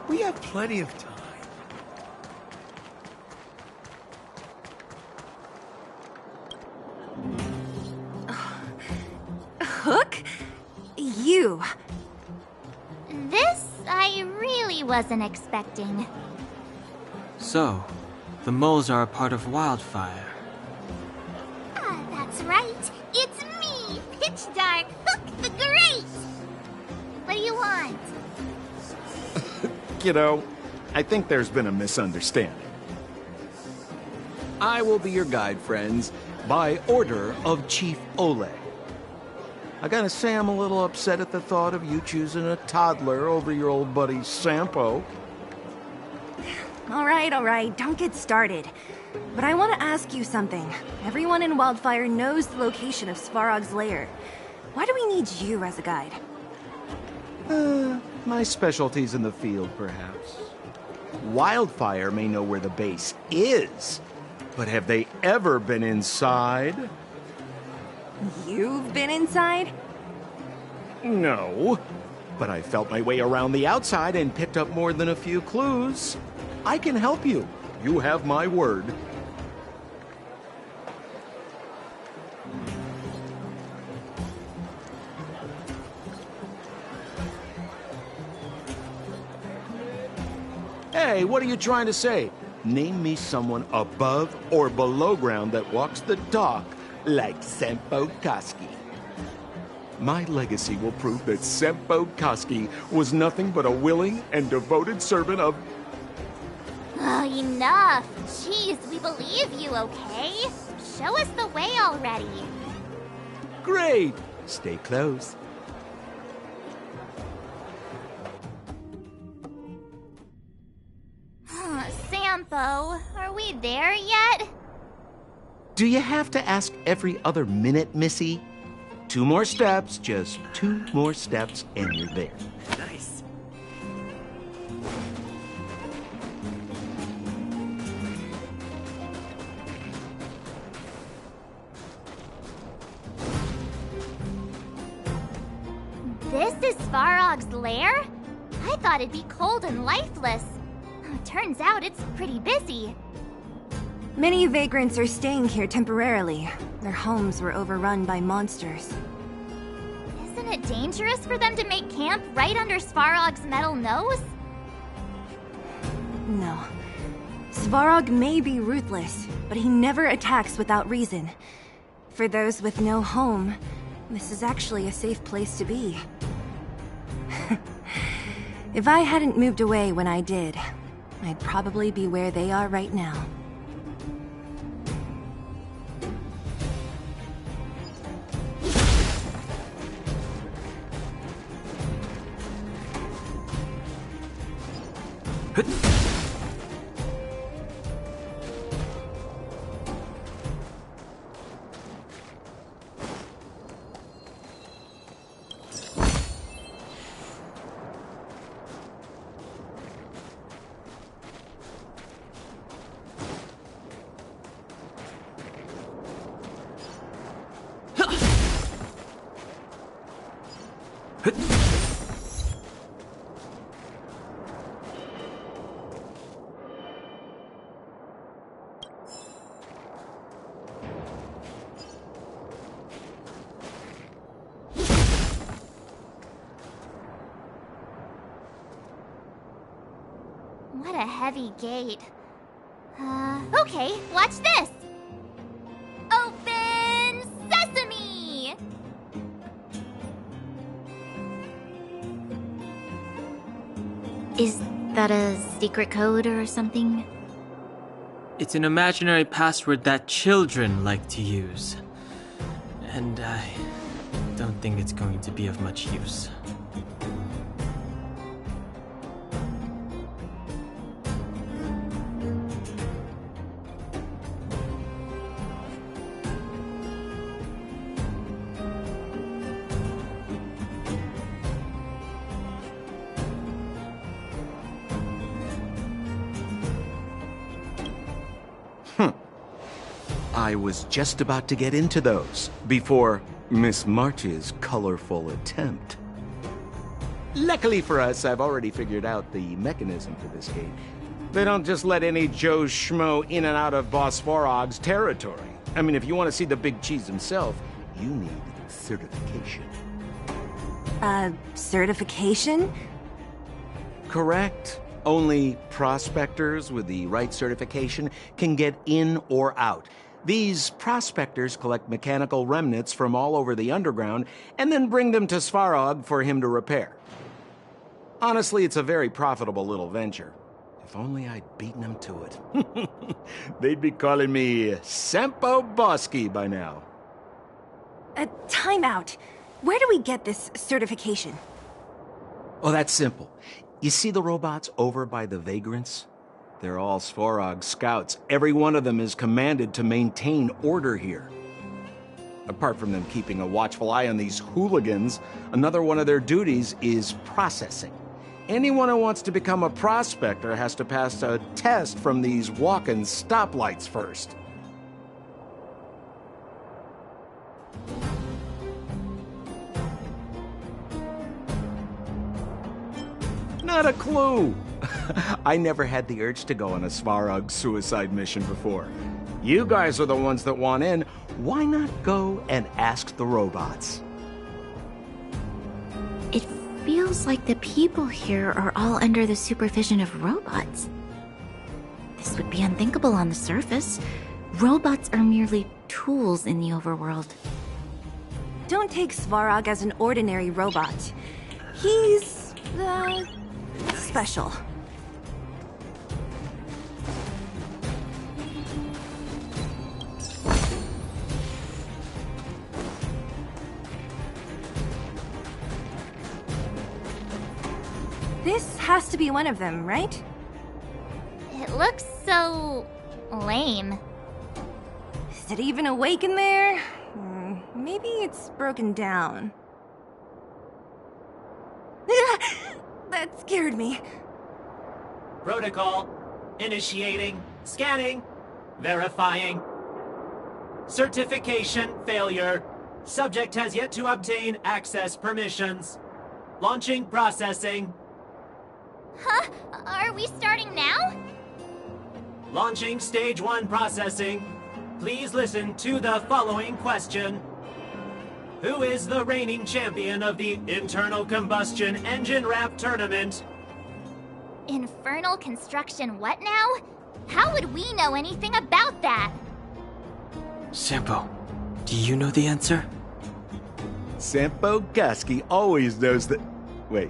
We have plenty of time. Hook? You. This I really wasn't expecting. So, the moles are a part of Wildfire. Ah, that's right. It's me, Pitch Dark, Hook the Great. What do you want? Kiddo, I think there's been a misunderstanding. I will be your guide, friends, by order of Chief Oleg. I gotta say I'm a little upset at the thought of you choosing a toddler over your old buddy Sampo. All right, don't get started. But I want to ask you something. Everyone in Wildfire knows the location of Svarog's lair. Why do we need you as a guide? My specialty's in the field, perhaps. Wildfire may know where the base is, but have they ever been inside? You've been inside? No, but I felt my way around the outside and picked up more than a few clues. I can help you. You have my word. Hey, what are you trying to say? Name me someone above or below ground that walks the dock like Sempo Koski. My legacy will prove that Sempo Koski was nothing but a willing and devoted servant of... Oh, enough. Jeez, we believe you, okay? Show us the way already. Great! Stay close. Sampo, are we there yet? Do you have to ask every other minute, Missy? 2 more steps, just 2 more steps, and you're there. Nice. This is Svarog's lair? I thought it'd be cold and lifeless. Turns out it's pretty busy. Many vagrants are staying here temporarily. Their homes were overrun by monsters. Isn't it dangerous for them to make camp right under Svarog's metal nose? No. Svarog may be ruthless, but he never attacks without reason. For those with no home, this is actually a safe place to be. If I hadn't moved away when I did, I'd probably be where they are right now. What a heavy gate. Okay, watch this! Open sesame! Is that a secret code or something? It's an imaginary password that children like to use. And I don't think it's going to be of much use. I was just about to get into those before Miss March's colorful attempt. Luckily for us, I've already figured out the mechanism for this gate. They don't just let any Joe Schmo in and out of Boss Svarog's territory. I mean, if you want to see the big cheese himself, you need certification. Certification? Correct. Only prospectors with the right certification can get in or out. These prospectors collect mechanical remnants from all over the underground and then bring them to Svarog for him to repair. Honestly, it's a very profitable little venture. If only I'd beaten them to it. They'd be calling me Sempo Bosky by now. Time out. Where do we get this certification? Oh, that's simple. You see the robots over by the Vagrants? They're all Svarog scouts. Every one of them is commanded to maintain order here. Apart from them keeping a watchful eye on these hooligans, another one of their duties is processing. Anyone who wants to become a prospector has to pass a test from these walk-in stoplights first. Not a clue. I never had the urge to go on a Svarog suicide mission before. You guys are the ones that want in. Why not go and ask the robots? It feels like the people here are all under the supervision of robots. This would be unthinkable on the surface. Robots are merely tools in the overworld. Don't take Svarog as an ordinary robot. He's, special. This has to be one of them, right? It looks so lame. Is it even awake in there? Maybe it's broken down. That scared me. Protocol. Initiating. Scanning. Verifying. Certification failure. Subject has yet to obtain access permissions. Launching processing. Huh? Are we starting now? Launching stage 1 processing. Please listen to the following question. Who is the reigning champion of the Internal Combustion Engine Wrap Tournament? Infernal construction what now? How would we know anything about that? Sampo, do you know the answer? Sempo Bosky always knows that... Wait,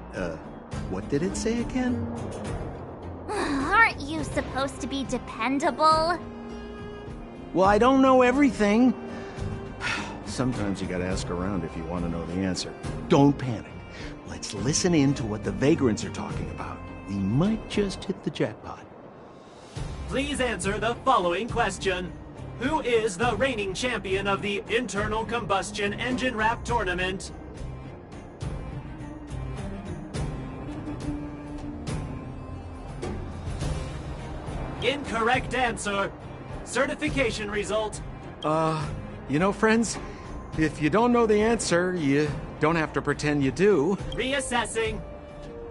what did it say again? Aren't you supposed to be dependable? Well, I don't know everything. Sometimes you gotta ask around if you want to know the answer. Don't panic. Let's listen in to what the Vagrants are talking about. We might just hit the jackpot. Please answer the following question. Who is the reigning champion of the Internal Combustion Engine Wrap Tournament? Incorrect answer. Certification result. You know, friends, if you don't know the answer, you don't have to pretend you do. Reassessing.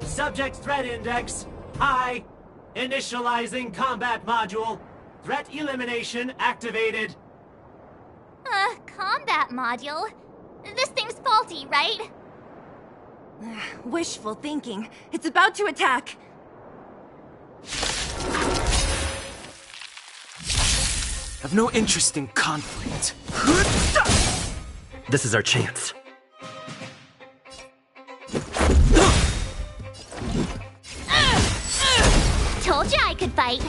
Subject threat index. High. Initializing combat module. Threat elimination activated. Combat module? This thing's faulty, right? Wishful thinking. It's about to attack. Have no interest in conflict. This is our chance. Told you I could fight.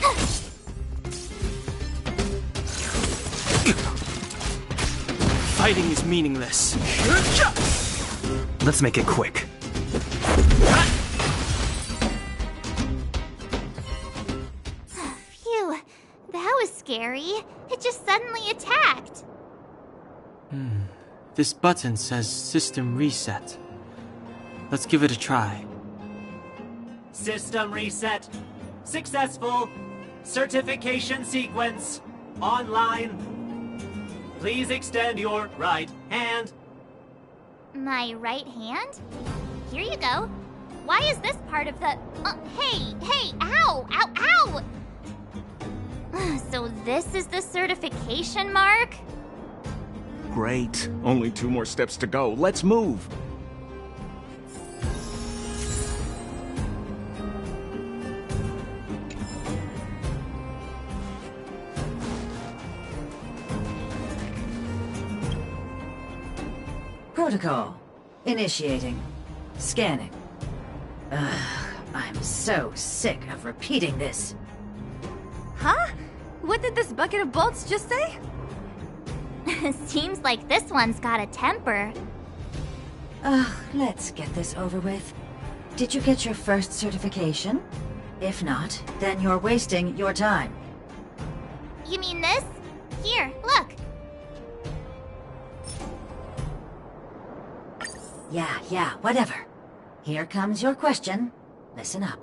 Fighting is meaningless. Let's make it quick. Phew, that was scary. It just suddenly attacked. This button says System Reset. Let's give it a try. System reset. Successful. Certification sequence. Online. Please extend your right hand. My right hand? Here you go. Why is this part of the... hey, ow, ow, ow! So this is the certification mark? Great. Only 2 more steps to go. Let's move. Protocol. Initiating. Scanning. Ugh, I'm so sick of repeating this. Huh? What did this bucket of bolts just say? Seems like this one's got a temper. Ugh, let's get this over with. Did you get your first certification? If not, then you're wasting your time. You mean this? Here, look. Yeah, whatever. Here comes your question. Listen up.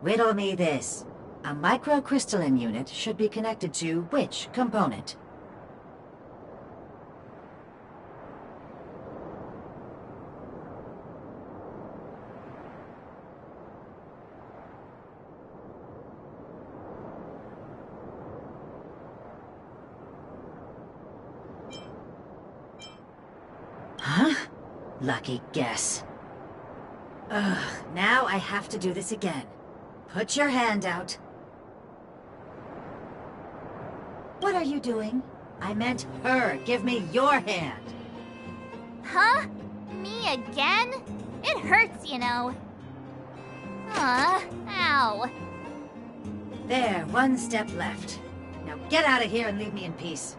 Riddle me this. A microcrystalline unit should be connected to which component? Huh? Lucky guess. Ugh, now I have to do this again. Put your hand out. What are you doing? I meant her. Give me your hand. Huh? Me again? It hurts, you know. Ow. There, one step left. Now get out of here and leave me in peace.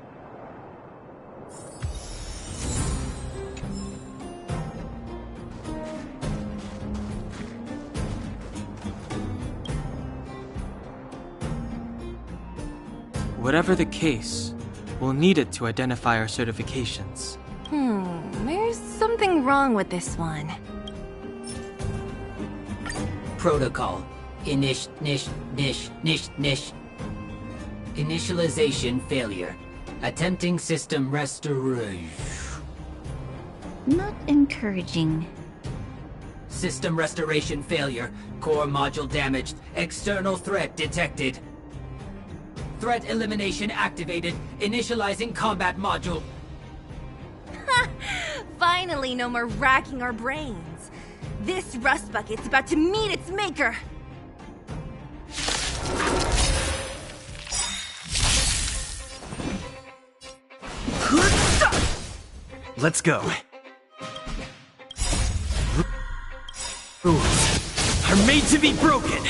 Whatever the case, we'll need it to identify our certifications. There's something wrong with this one. Protocol. Initialization failure. Attempting system restoration. Not encouraging. System restoration failure. Core module damaged. External threat detected. Threat elimination activated. Initializing combat module. Finally, no more racking our brains. This rust bucket's about to meet its maker. Let's go. Rules are made to be broken.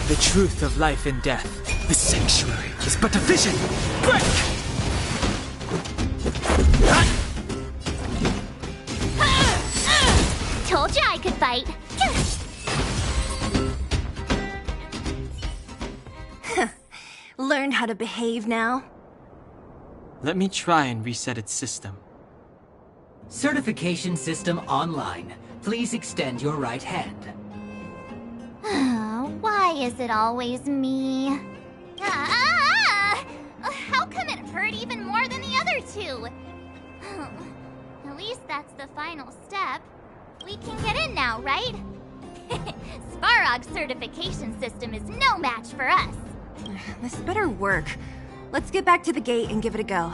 The truth of life and death. The sanctuary is but a vision. Break! Told you I could fight. Learned how to behave now. Let me try and reset its system. Certification system online. Please extend your right hand. Why is it always me? How come it hurt even more than the other two? At least that's the final step. We can get in now, right? Svarog's certification system is no match for us. This better work. Let's get back to the gate and give it a go.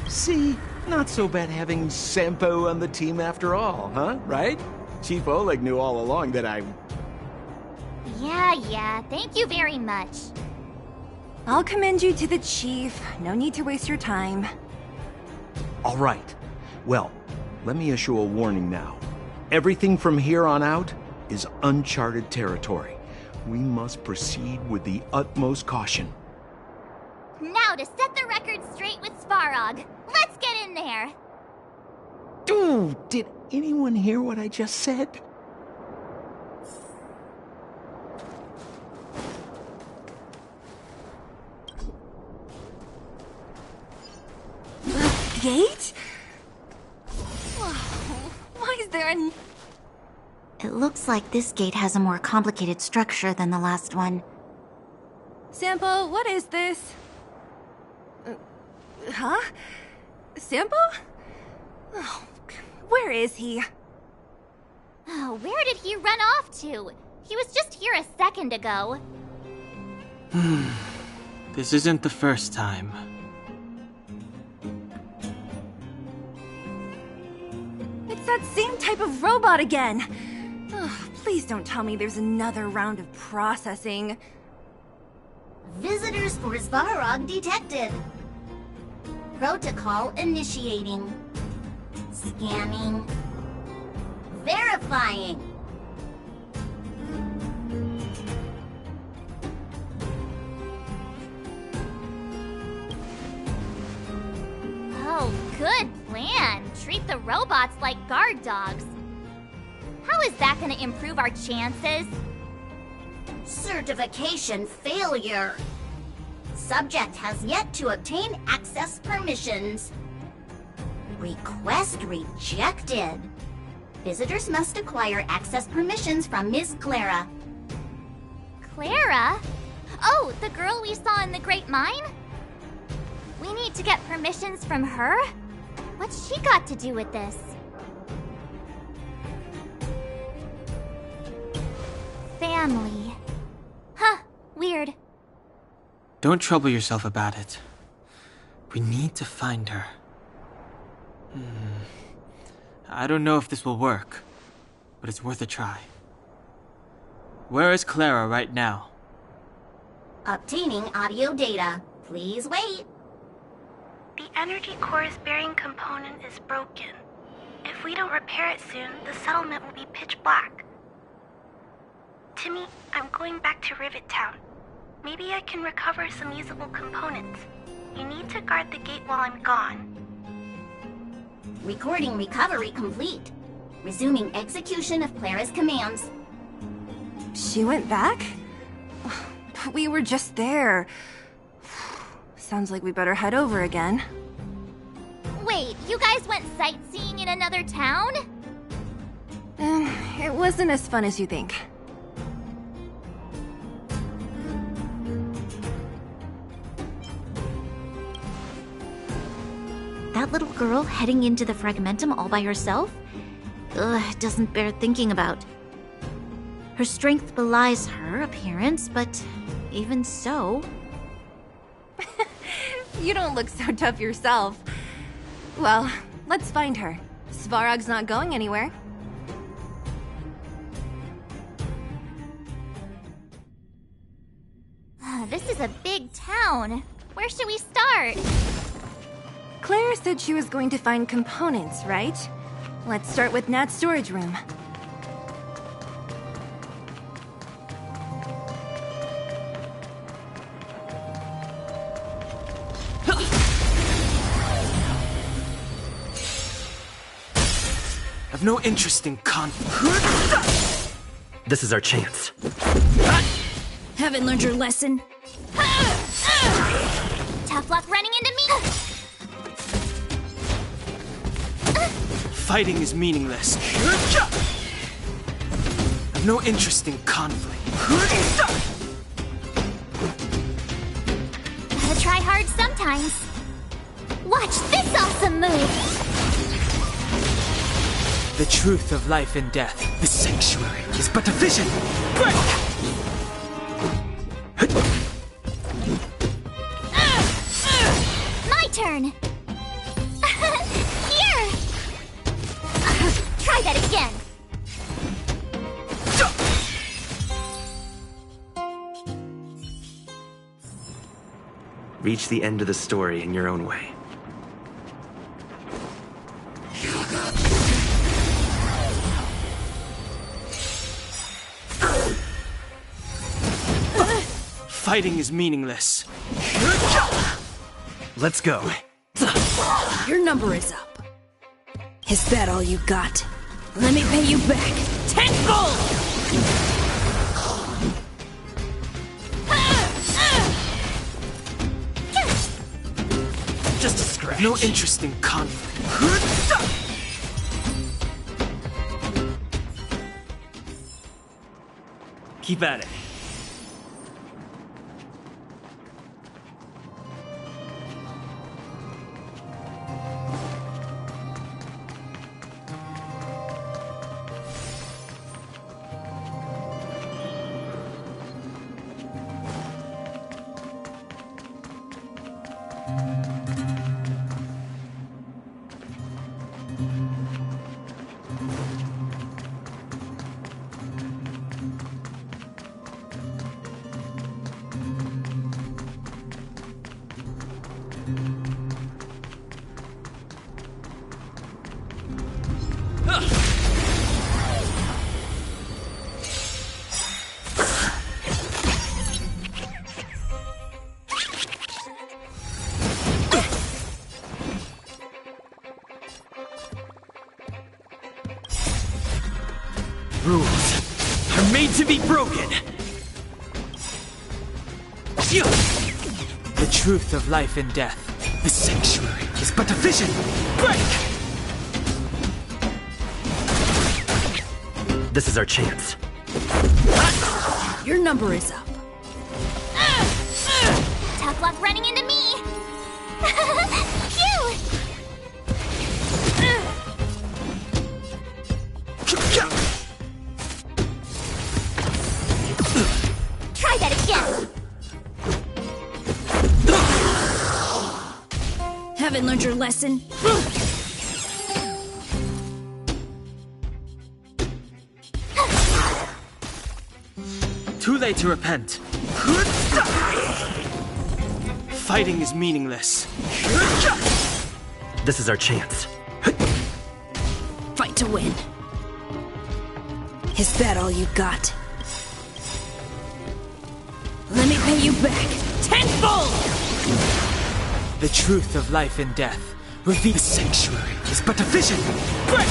See? Not so bad having Sampo on the team after all, huh? Right? Chief Oleg knew all along that I... Yeah, thank you very much. I'll commend you to the chief. No need to waste your time. All right. Well, let me issue a warning now. Everything from here on out is uncharted territory. We must proceed with the utmost caution. Now to set the record straight with Svarog. Let's get in there. Dude, did anyone hear what I just said? The gate? Why is there an... It looks like this gate has a more complicated structure than the last one. Sampo, what is this? Huh? Sampo? Oh, where is he? Oh, where did he run off to? He was just here a second ago. This isn't the first time. It's that same type of robot again! Ugh, please don't tell me there's another round of processing. Visitors for Svarog detected. Protocol initiating. Scanning. Verifying. Oh, good plan. Treat the robots like guard dogs. How is that going to improve our chances? Certification failure. Subject has yet to obtain access permissions. Request rejected. Visitors must acquire access permissions from Ms. Clara. Clara? Oh, the girl we saw in the Great Mine? We need to get permissions from her? What's she got to do with this? Family. Huh, weird. Don't trouble yourself about it. We need to find her. I don't know if this will work, but it's worth a try. Where is Clara right now? Obtaining audio data. Please wait. The energy core's bearing component is broken. If we don't repair it soon, the settlement will be pitch black. Timmy, I'm going back to Rivet Town. Maybe I can recover some usable components. You need to guard the gate while I'm gone. Recording recovery complete. Resuming execution of Clara's commands. She went back? But we were just there. Sounds like we better head over again. Wait, you guys went sightseeing in another town? It wasn't as fun as you think. That little girl heading into the Fragmentum all by herself? Ugh, doesn't bear thinking about. Her strength belies her appearance, but even so... You don't look so tough yourself. Well, let's find her. Svarog's not going anywhere. This is a big town. Where should we start? Claire said she was going to find components, right? Let's start with Nat's storage room. I've no interest in conflict. This is our chance. Haven't learned your lesson? Tough luck running into me! Fighting is meaningless. I've no interest in conflict. Gotta try hard sometimes. Watch this awesome move! The truth of life and death. The sanctuary is but a vision. Break! My turn! Here! Try that again! Reach the end of the story in your own way. Fighting is meaningless. Let's go. Your number is up. Is that all you got? Let me pay you back. Tenfold! Just a scratch. No interest in conflict. Keep at it. Rules are made to be broken. The truth of life and death. The sanctuary is but a vision. Break! This is our chance. Your number is up. Tough luck running into me. Phew! Try that again. Haven't learned your lesson? Too late to repent. Fighting is meaningless. This is our chance. Fight to win. Is that all you got? Let me pay you back tenfold! The truth of life and death. Reveal the sanctuary is but a vision. Break!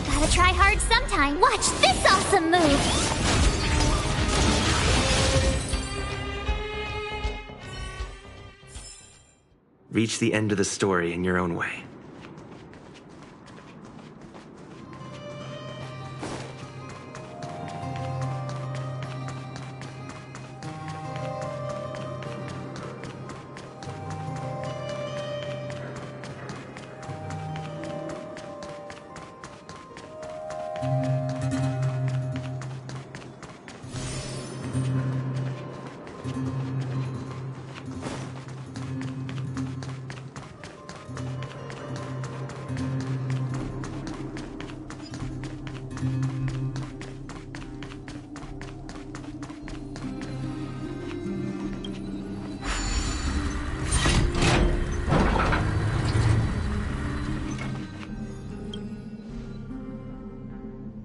Gotta try hard sometime. Watch this awesome move. Reach the end of the story in your own way.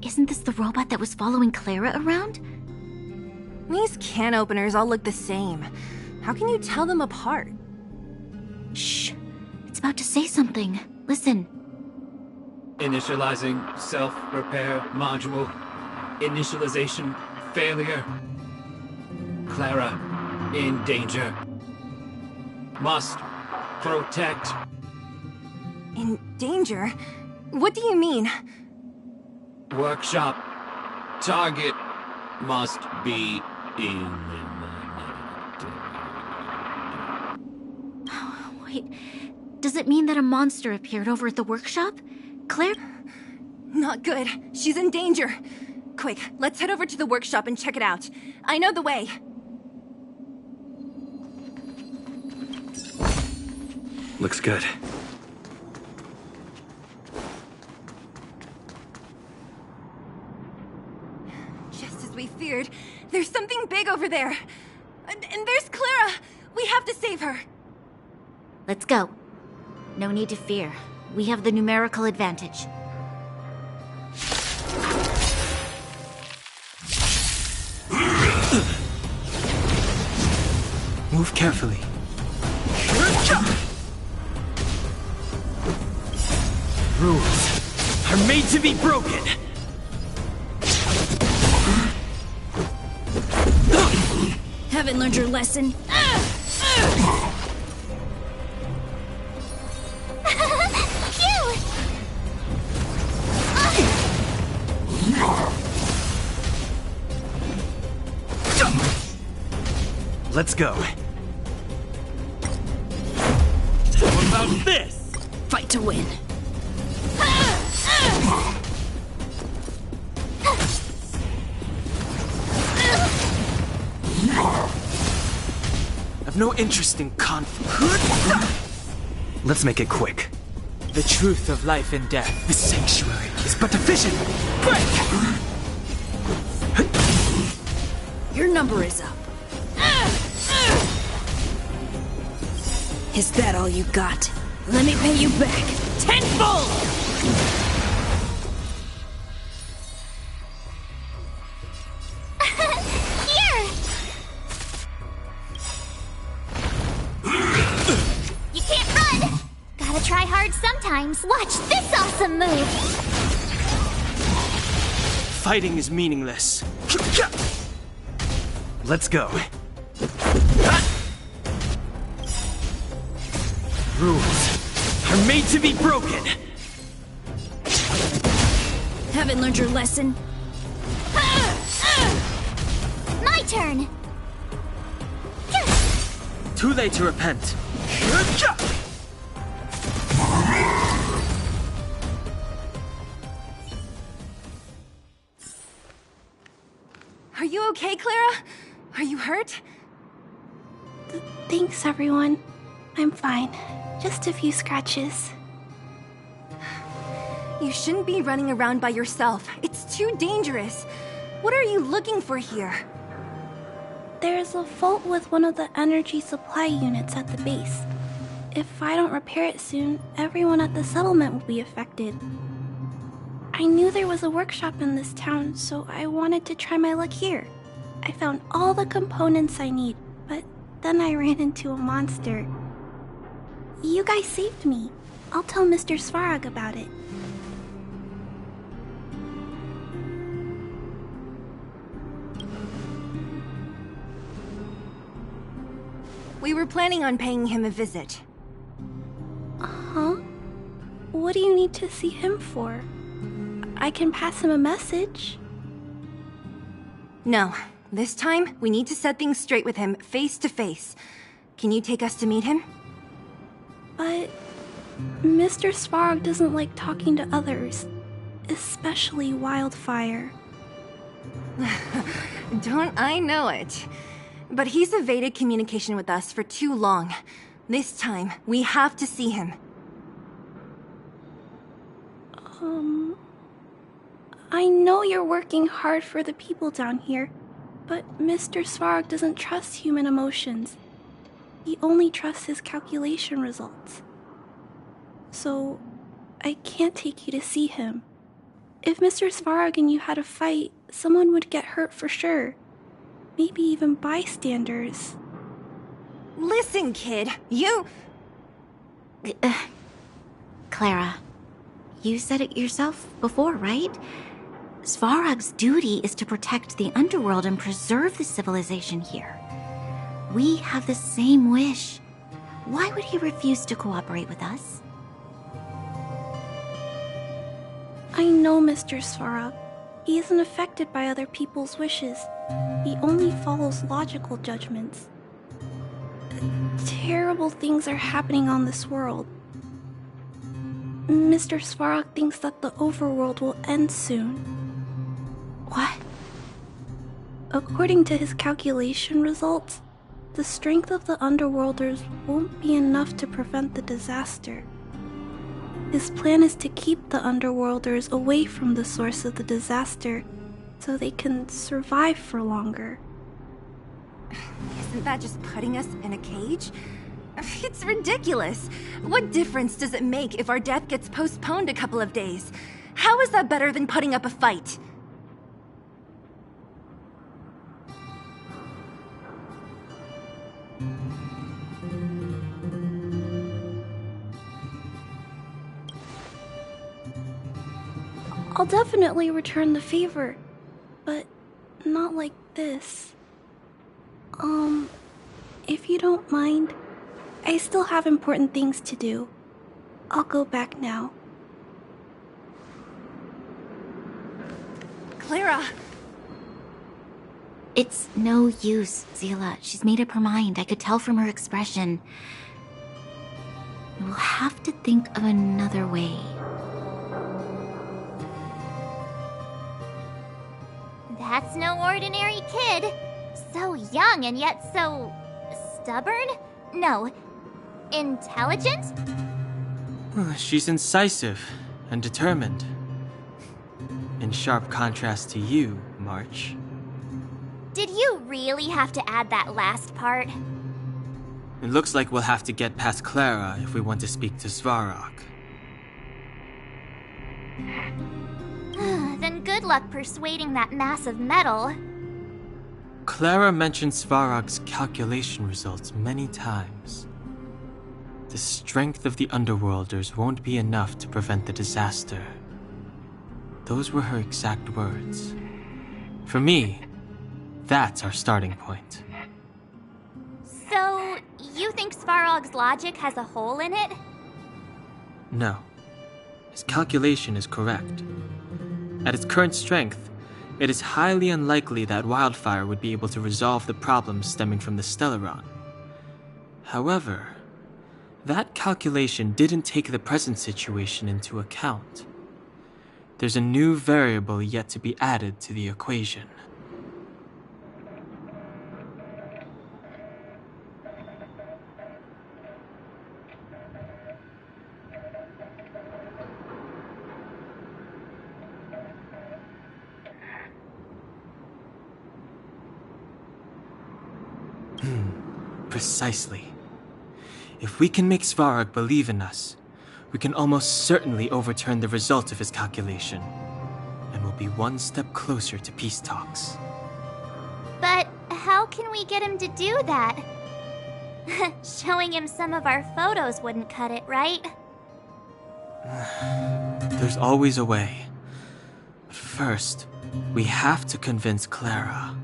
Isn't this the robot that was following Clara around? These can openers all look the same. How can you tell them apart? Shh. It's about to say something. Listen. Initializing self-repair module. Initialization failure. Clara in danger. Must protect. In danger? What do you mean? Workshop. Target must be eliminated. Wait, does it mean that a monster appeared over at the workshop? Claire? Not good. She's in danger. Quick, let's head over to the workshop and check it out. I know the way. Looks good. Just as we feared, there's something big over there. And there's Clara! We have to save her! Let's go. No need to fear. We have the numerical advantage. Move carefully. Rules are made to be broken. Haven't learned your lesson? Let's go. How about this? Fight to win. I've no interest in conflict. Let's make it quick. The truth of life and death. The sanctuary is but a vision. Break! Your number is up. Is that all you got? Let me pay you back tenfold! You can't run! Gotta try hard sometimes. Watch this awesome move! fighting is meaningless. Let's go. Rules are made to be broken. Haven't learned your lesson? My turn! Too late to repent. Are you okay, Clara? Are you hurt? Thanks, everyone. I'm fine. Just a few scratches. You shouldn't be running around by yourself. It's too dangerous. What are you looking for here? There's a fault with one of the energy supply units at the base. If I don't repair it soon, everyone at the settlement will be affected. I knew there was a workshop in this town, so I wanted to try my luck here. I found all the components I need, but then I ran into a monster. You guys saved me. I'll tell Mr. Svarog about it. We were planning on paying him a visit. Huh? What do you need to see him for? I can pass him a message. No. This time, we need to set things straight with him, face to face. Can you take us to meet him? But Mr. Svarog doesn't like talking to others, especially Wildfire. Don't I know it? But he's evaded communication with us for too long. This time, we have to see him. I know you're working hard for the people down here, but Mr. Svarog doesn't trust human emotions. He only trusts his calculation results. So, I can't take you to see him. If Mr. Svarog and you had a fight, someone would get hurt for sure. Maybe even bystanders. Listen, kid, you... Clara, you said it yourself before, right? Svarog's duty is to protect the underworld and preserve the civilization here. We have the same wish. Why would he refuse to cooperate with us? I know Mr. Svarog. He isn't affected by other people's wishes. He only follows logical judgments. Terrible things are happening on this world. Mr. Svarog thinks that the overworld will end soon. What? According to his calculation results, the strength of the Underworlders won't be enough to prevent the disaster. His plan is to keep the Underworlders away from the source of the disaster so they can survive for longer. Isn't that just putting us in a cage? It's ridiculous. What difference does it make if our death gets postponed a couple of days? How is that better than putting up a fight? I'll definitely return the favor, but not like this. If you don't mind, I still have important things to do. I'll go back now. Clara! It's no use, Zila. She's made up her mind. I could tell from her expression. We'll have to think of another way. That's no ordinary kid. So young and yet so... stubborn? No. Intelligent? She's incisive and determined. In sharp contrast to you, March. Did you really have to add that last part? It looks like we'll have to get past Clara if we want to speak to Svarog. Then good luck persuading that mass of metal. Clara mentioned Svarog's calculation results many times. The strength of the Underworlders won't be enough to prevent the disaster. Those were her exact words. For me, that's our starting point. So, you think Svarog's logic has a hole in it? No. His calculation is correct. At its current strength, it is highly unlikely that Wildfire would be able to resolve the problems stemming from the Stellaron. However, that calculation didn't take the present situation into account. There's a new variable yet to be added to the equation. Precisely. If we can make Svarog believe in us, we can almost certainly overturn the result of his calculation, and we'll be one step closer to peace talks. But how can we get him to do that? Showing him some of our photos wouldn't cut it, right? There's always a way. But first, we have to convince Clara.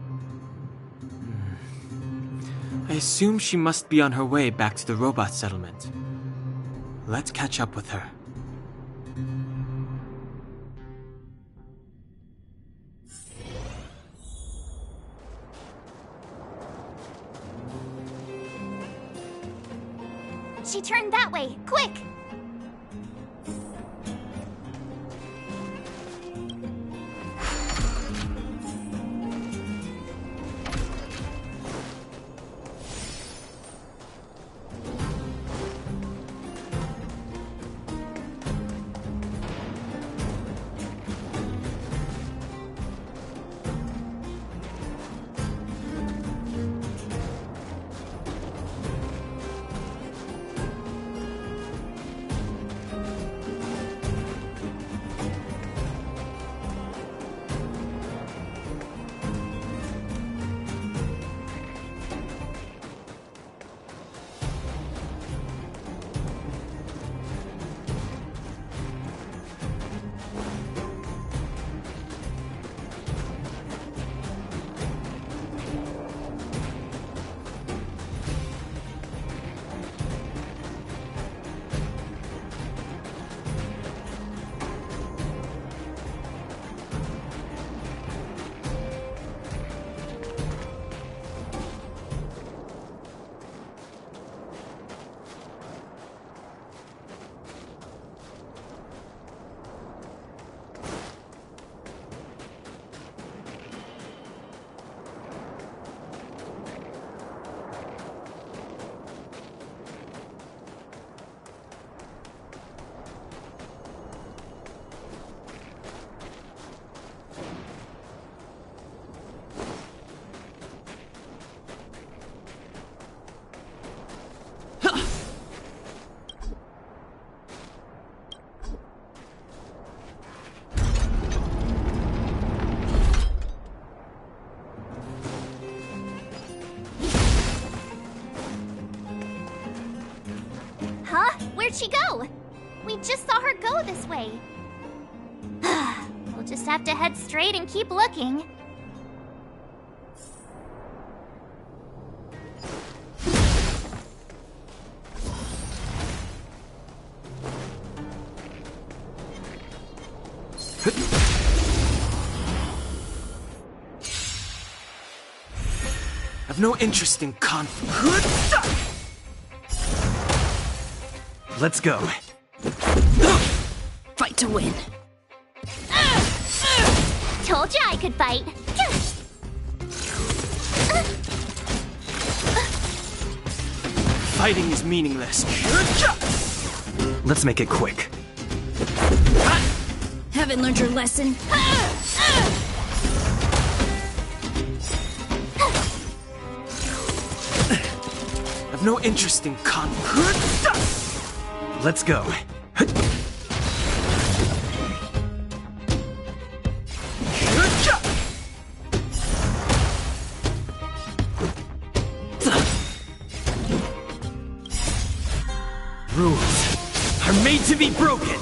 I assume she must be on her way back to the robot settlement. Let's catch up with her. She turned that way! Quick! Where'd she go? We just saw her go this way. We'll just have to head straight and keep looking. I've no interest in conflict. Let's go. Fight to win. Told you I could fight. Fighting is meaningless. Let's make it quick. Haven't learned your lesson? I've no interest in conflict. Let's go. Rules are made to be broken.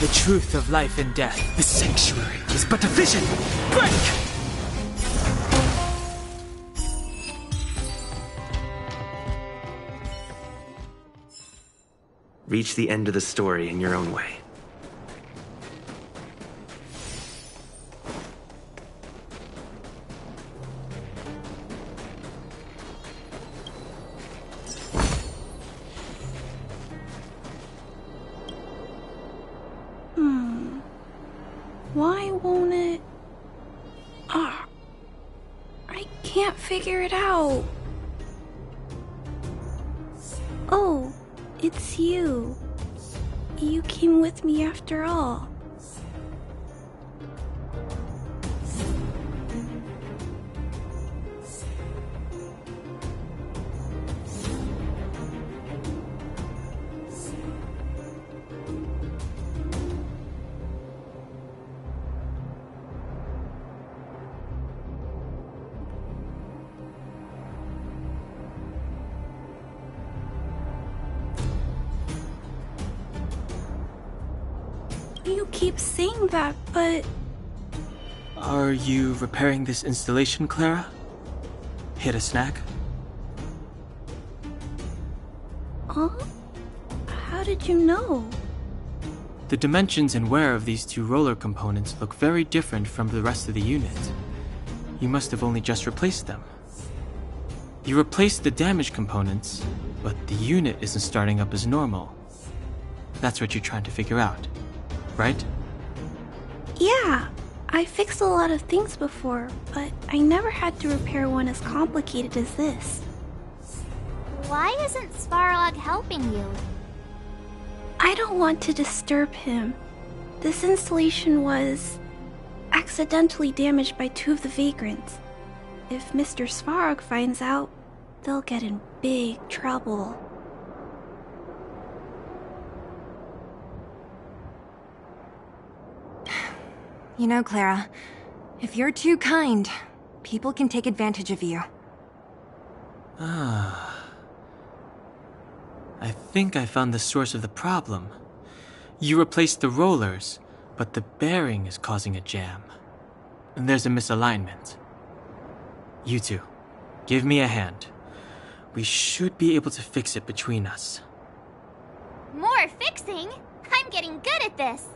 the truth of life and death. The sanctuary is but a vision. Break! Reach the end of the story in your own way. Why won't it... Ah, I can't figure it out. Oh, it's you. You came with me after all. You keep saying that, but... Are you repairing this installation, Clara? Hit a snack? Huh? How did you know? The dimensions and wear of these two roller components look very different from the rest of the unit. You must have only just replaced them. You replaced the damaged components, but the unit isn't starting up as normal. That's what you're trying to figure out, right? Yeah, I fixed a lot of things before, but I never had to repair one as complicated as this. Why isn't Svarog helping you? I don't want to disturb him. This installation was accidentally damaged by two of the vagrants. If Mr. Svarog finds out, they'll get in big trouble. You know, Clara, if you're too kind, people can take advantage of you. I think I found the source of the problem. You replaced the rollers, but the bearing is causing a jam. And there's a misalignment. You two, give me a hand. We should be able to fix it between us. More fixing? I'm getting good at this.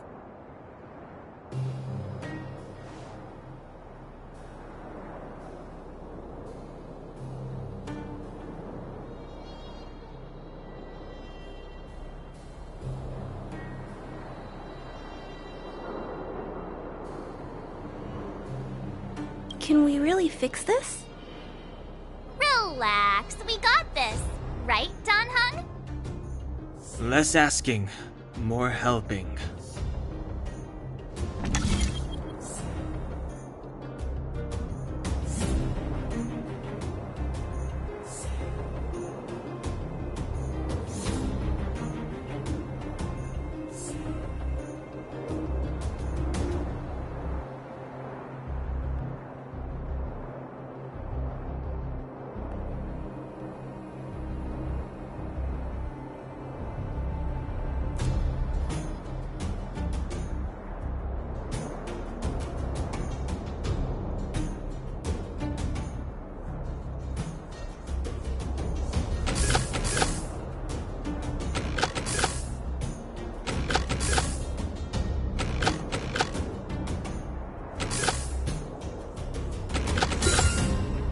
Can we really fix this? Relax, we got this. Right, Don Hung? Less asking, more helping.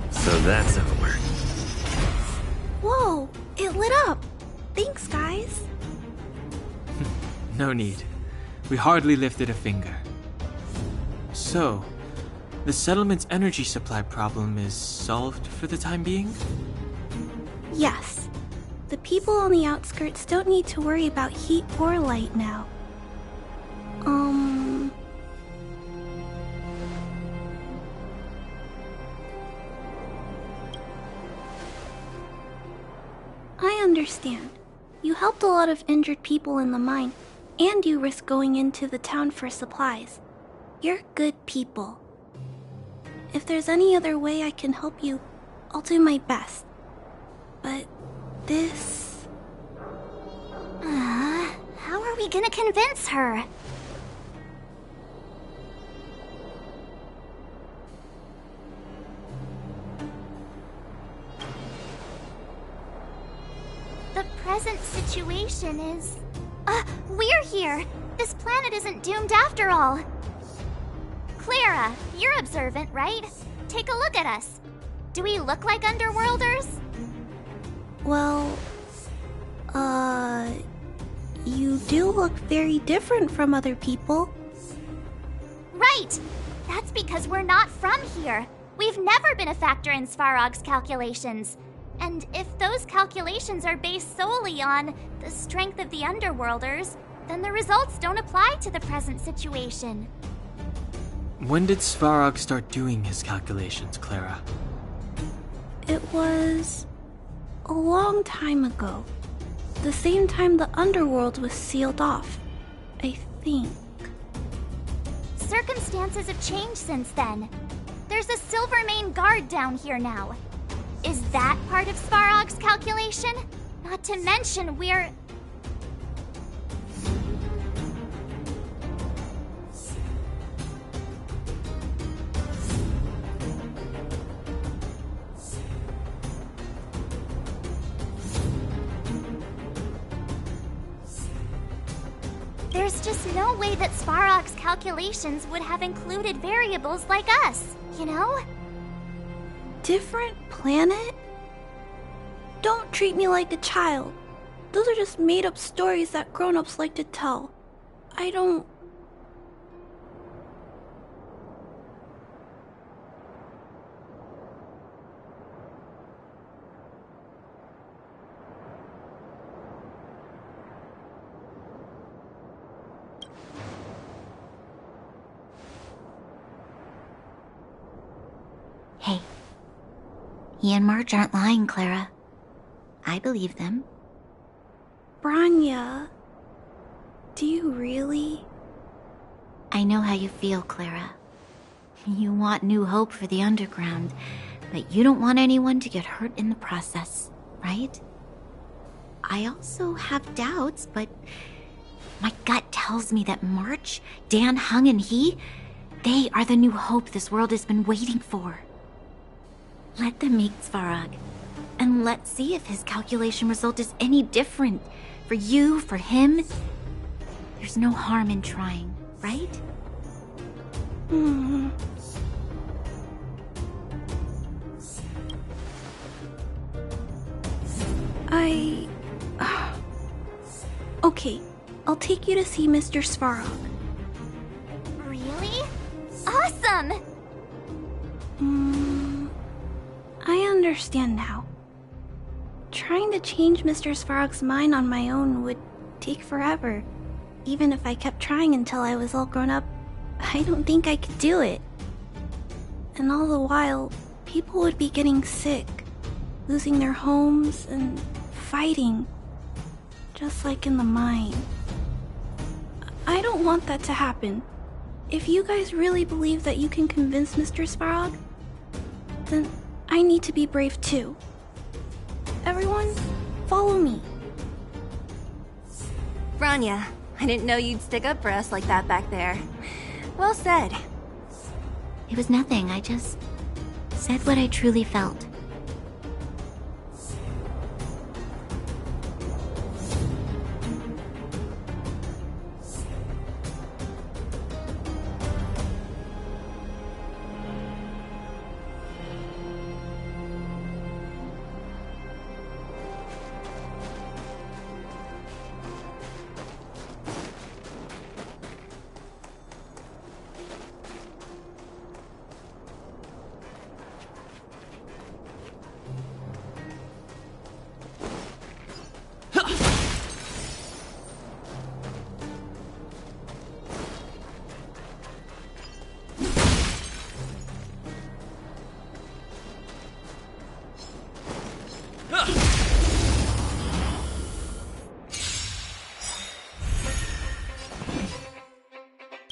So that's over. Whoa, it lit up. Thanks, guys. No need. We hardly lifted a finger. So, the settlement's energy supply problem is solved for the time being? Yes. The people on the outskirts don't need to worry about heat or light now. I understand. You helped a lot of injured people in the mine, and you risked going into the town for supplies. You're good people. If there's any other way I can help you, I'll do my best. But this... How are we gonna convince her? situation is... we're here! This planet isn't doomed after all! Clara, you're observant, right? Take a look at us. Do we look like Underworlders? Well, you do look very different from other people. Right! That's because we're not from here. We've never been a factor in Svarog's calculations. And if those calculations are based solely on the strength of the Underworlders, then the results don't apply to the present situation. When did Svarog start doing his calculations, Clara? It was a long time ago. The same time the Underworld was sealed off, I think. Circumstances have changed since then. There's a Silvermane guard down here now. Is that part of Svarog's calculation? Not to mention we're... There's just no way that Svarog's calculations would have included variables like us, you know? Different planet? Don't treat me like a child. Those are just made-up stories that grown-ups like to tell. I don't... Hey. He and Marge aren't lying, Clara. I believe them. Branya, do you really? I know how you feel, Clara. You want new hope for the underground, but you don't want anyone to get hurt in the process, right? I also have doubts, but my gut tells me that March, Dan Hung, and they are the new hope this world has been waiting for. Let them meet Svarog, and let's see if his calculation result is any different. For you, for him. There's no harm in trying, right? Okay, I'll take you to see Mr. Svarog. Really? Awesome! I understand now. Trying to change Mr. Svarog's mind on my own would take forever. Even if I kept trying until I was all grown up, I don't think I could do it. And all the while, people would be getting sick, losing their homes, and fighting. Just like in the mine. I don't want that to happen. If you guys really believe that you can convince Mr. Svarog, then I need to be brave too. Everyone, follow me. Branya, I didn't know you'd stick up for us like that back there. Well said. It was nothing, I just said what I truly felt.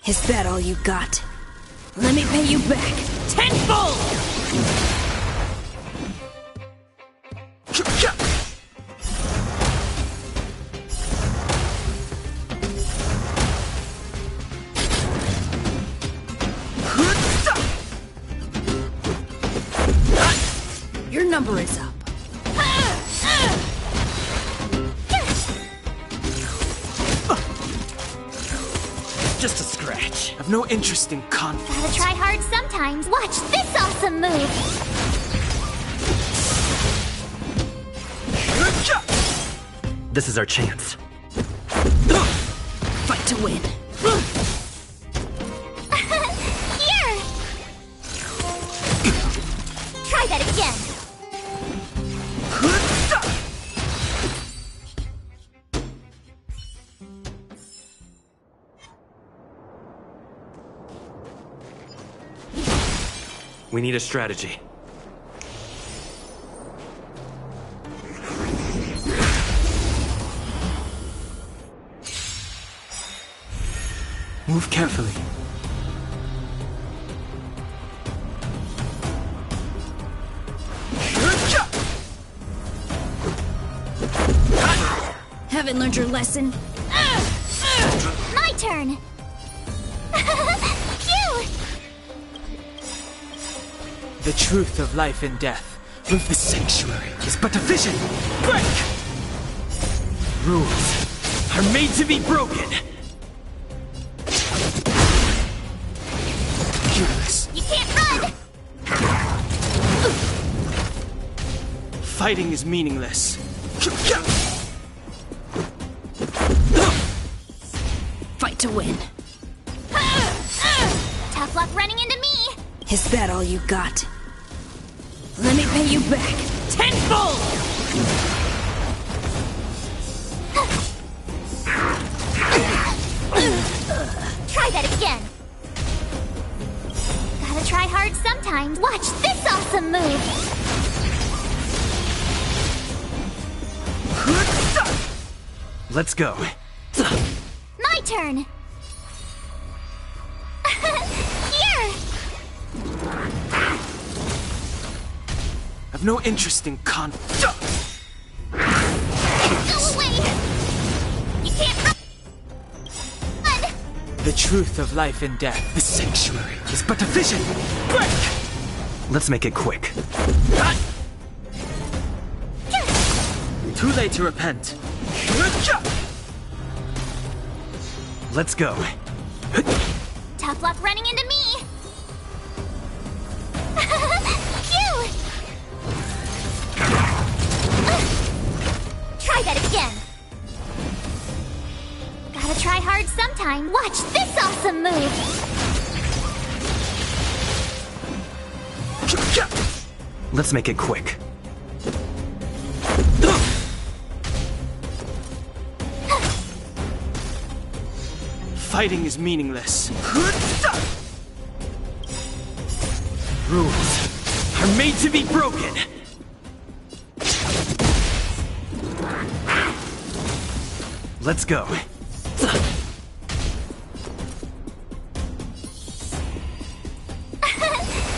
Is that all you got? Let me pay you back tenfold! Your number is up. just a scratch. I've no interest in conflict. Gotta try hard sometimes. Watch this awesome move! This is our chance. Fight to win. Here! Try that again. We need a strategy. Move carefully. Haven't learned your lesson? My turn! Phew! The truth of life and death. With the sanctuary is but a vision. Break! Rules are made to be broken. Fearless. You can't run! Fighting is meaningless. Fight to win. Tough luck running into me! Is that all you got? Let me pay you back tenfold! Try that again. Gotta try hard sometimes. Watch this awesome move! Let's go. My turn! Here! I've no interest in conflict. Go away! You can't run! The truth of life and death. The sanctuary is but a vision. Break! Let's make it quick. Too late to repent. Let's go. Tough luck running into me! Phew! Try that again. Gotta try hard sometime. Watch this awesome move! Let's make it quick. Fighting is meaningless. Rules are made to be broken. Let's go.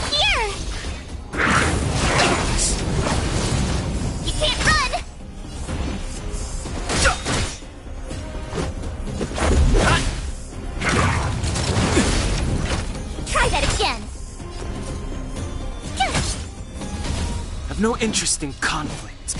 Here! You can't run! Try that again. I've no interest in conflict.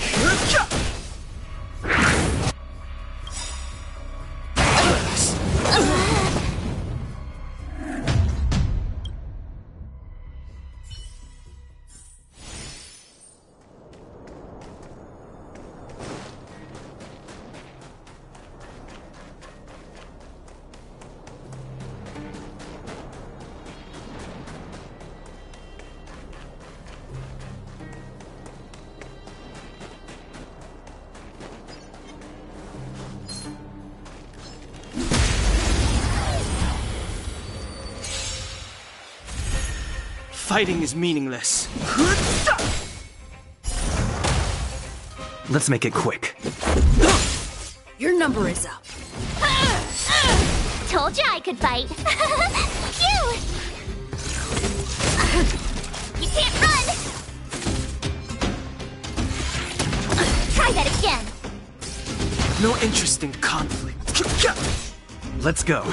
Fighting is meaningless. Let's make it quick. Your number is up. Told you I could fight. Phew! You can't run! Try that again. No interest in conflict. Let's go.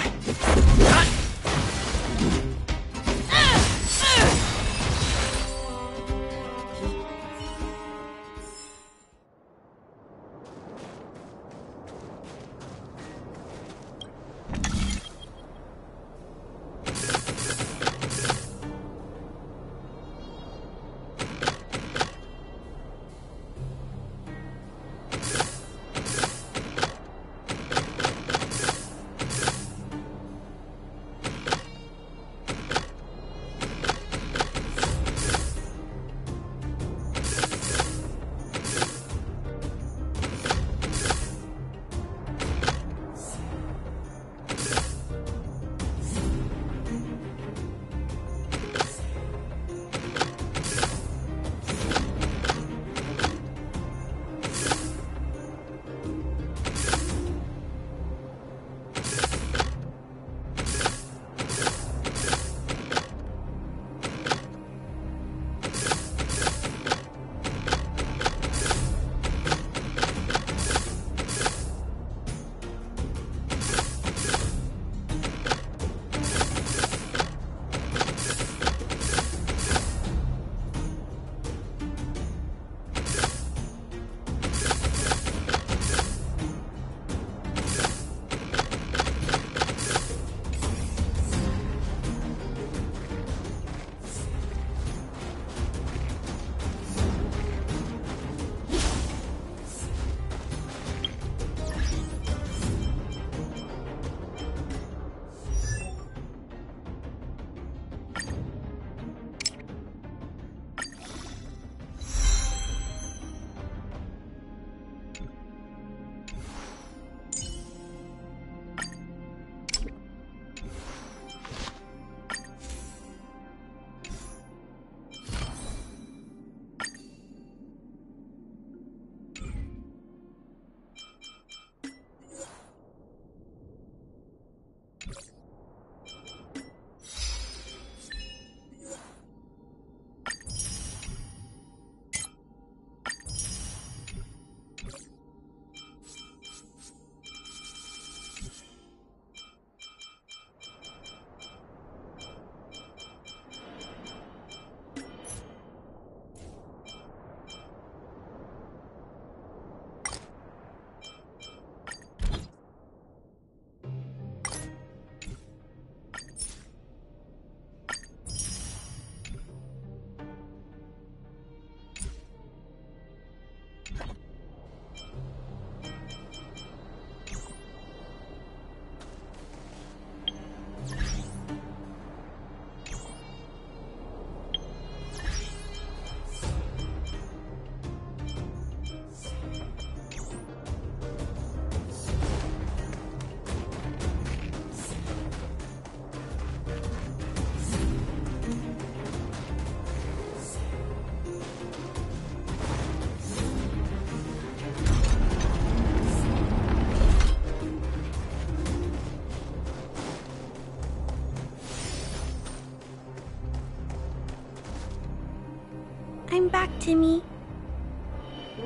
I'm back, Timmy.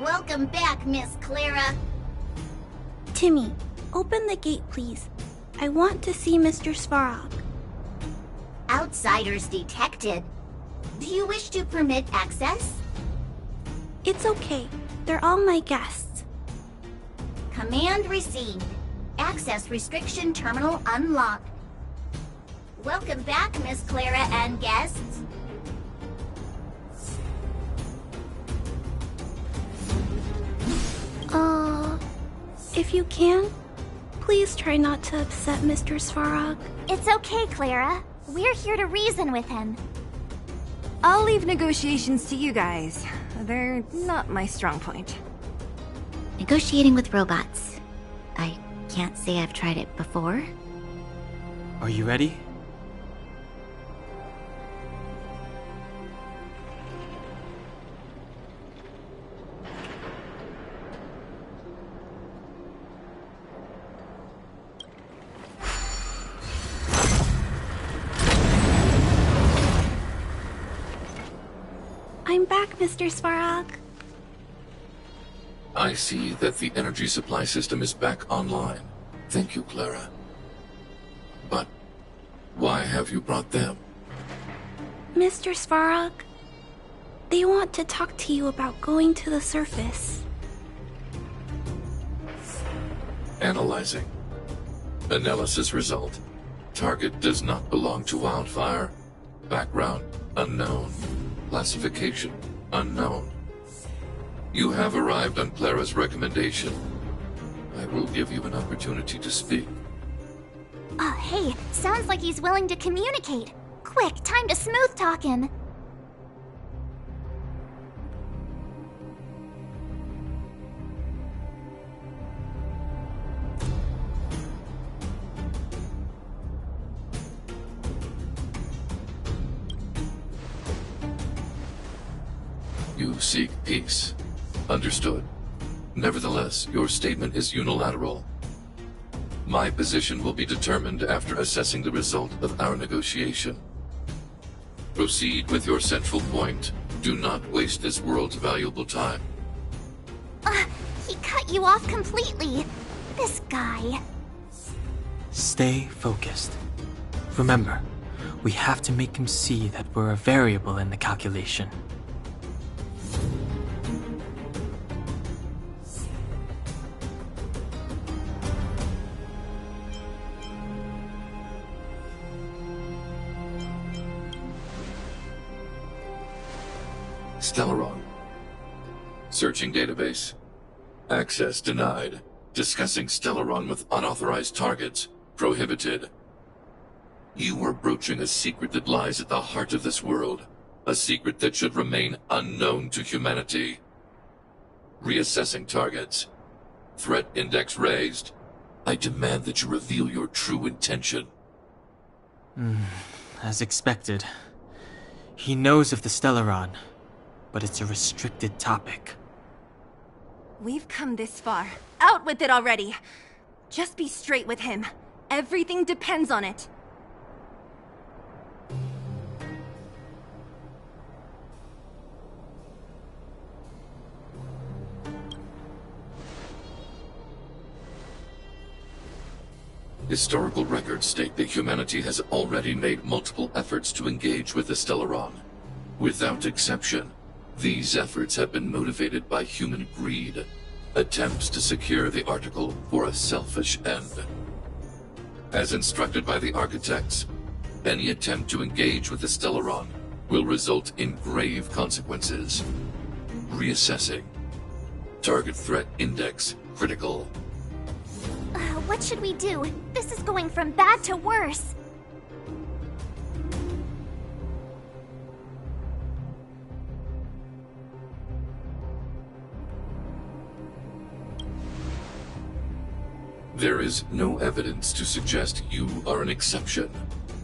Welcome back, Miss Clara. Timmy, open the gate, please. I want to see Mr. Svarog. Outsiders detected. Do you wish to permit access? It's okay. They're all my guests. Command received. Access restriction terminal unlocked. Welcome back, Miss Clara and guests. If you can, please try not to upset Mr. Svarog. It's okay, Clara. We're here to reason with him. I'll leave negotiations to you guys. They're not my strong point. Negotiating with robots. I can't say I've tried it before. Are you ready? I'm back, Mr. Svarog. I see that the energy supply system is back online. Thank you, Clara. But why have you brought them? Mr. Svarog, they want to talk to you about going to the surface. Analyzing. Analysis result. Target does not belong to Wildfire. Background unknown. Classification unknown. You have arrived on Clara's recommendation. I will give you an opportunity to speak. Oh, hey, sounds like he's willing to communicate. Quick, time to smooth talk him. You seek peace. Understood. Nevertheless, your statement is unilateral. My position will be determined after assessing the result of our negotiation. Proceed with your central point. Do not waste this world's valuable time. He cut you off completely. This guy. Stay focused. Remember, we have to make him see that we're a variable in the calculation. Stellaron. Searching database. Access denied. Discussing Stellaron with unauthorized targets. Prohibited. You are broaching a secret that lies at the heart of this world. A secret that should remain unknown to humanity. Reassessing targets. Threat index raised. I demand that you reveal your true intention. As expected. He knows of the Stellaron, but it's a restricted topic. We've come this far. Out with it already! Just be straight with him. Everything depends on it. Historical records state that humanity has already made multiple efforts to engage with the Stellaron. Without exception, these efforts have been motivated by human greed, attempts to secure the article for a selfish end. As instructed by the architects, any attempt to engage with the Stellaron will result in grave consequences. Reassessing. Target threat index critical. What should we do? This is going from bad to worse. There is no evidence to suggest you are an exception.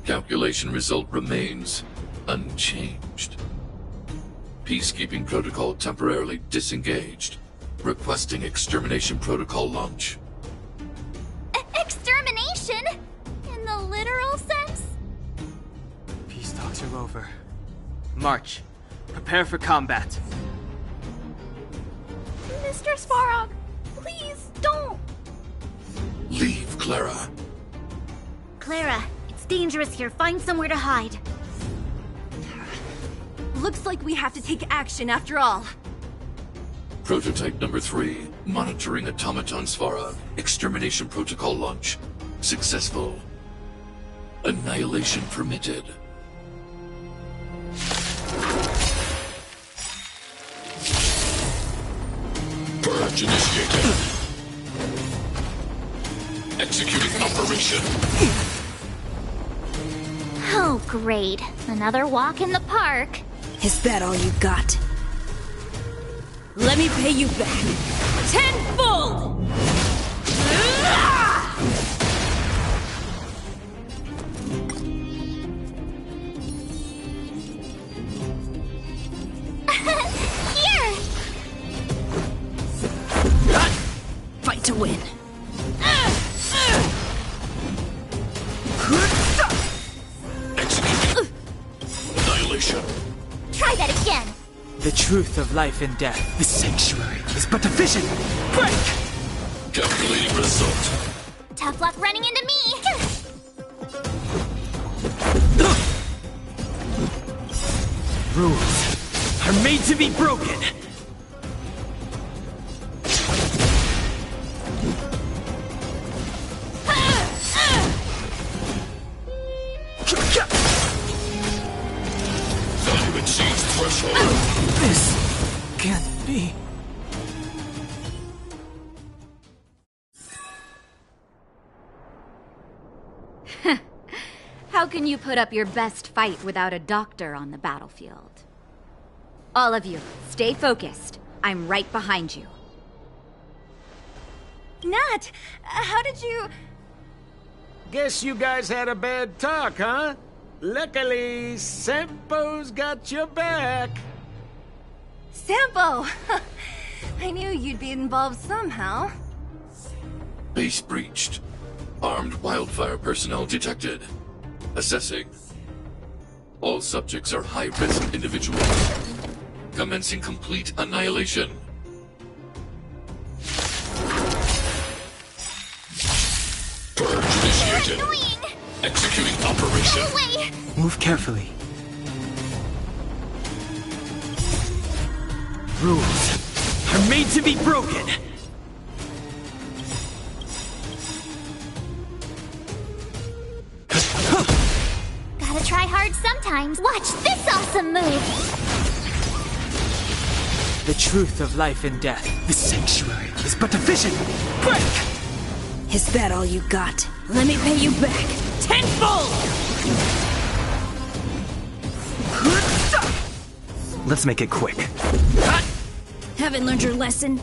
Calculation result remains unchanged. Peacekeeping protocol temporarily disengaged. Requesting extermination protocol launch. Extermination? In the literal sense? Peace talks are over. March. Prepare for combat. Mr. Svarog, please don't. Leave, Clara. Clara, it's dangerous here. Find somewhere to hide. Looks like we have to take action after all. Prototype number 3, monitoring automaton Svarog. Extermination protocol launch. Successful. Annihilation permitted. Purge initiated. Executing operation. Oh, great. Another walk in the park. Is that all you got? Let me pay you back. Tenfold! Here! Fight to win. Executing. Annihilation. Try that again. The truth of life and death. The sanctuary is but a vision. Break! Calculating result. Tough luck running into me. Rules are made to be broken. Value exceeds threshold. This can't be. How can you put up your best fight without a doctor on the battlefield? All of you, stay focused. I'm right behind you. Nat, how did you... Guess you guys had a bad talk, huh? Luckily, Sempo's got your back. Sampo! I knew you'd be involved somehow. Base breached. Armed wildfire personnel detected. Assessing. All subjects are high-risk individuals. Commencing complete annihilation. Purge initiated. Executing operation. Go away! Move carefully. Rules are made to be broken. Gotta try hard sometimes. Watch this awesome move! The truth of life and death. The sanctuary is but a vision. Break! Is that all you got? Let me pay you back. Tenfold! Let's make it quick. Haven't learned your lesson?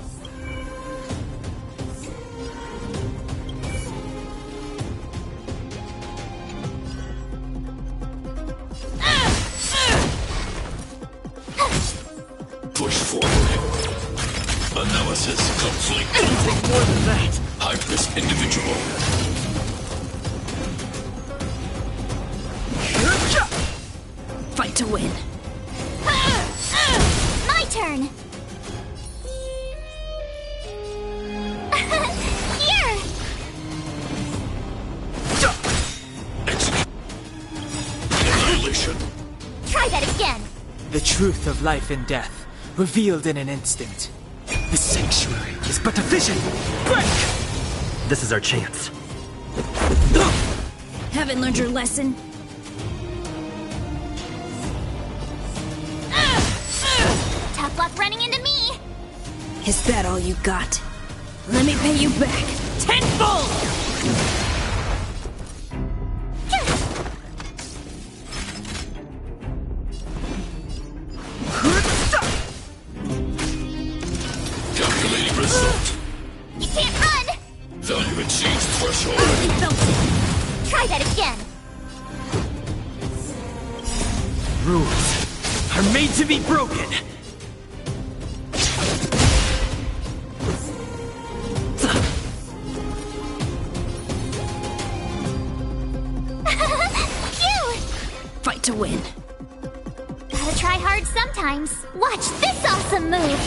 Push forward. Analysis complete. It'll take more than that. High-risk individual. Fight to win. My turn! Here! Annihilation. Try that again. The truth of life and death, revealed in an instant. The sanctuary is but a vision. Break! This is our chance. Haven't learned your lesson? Tough luck running into me. Is that all you got? Let me pay you back. Tenfold! Calculating result. You can't run. Value exceeds threshold. Felt it. Try that again. Rules are made to be broken. Fight to win. Gotta try hard sometimes. Watch this awesome move!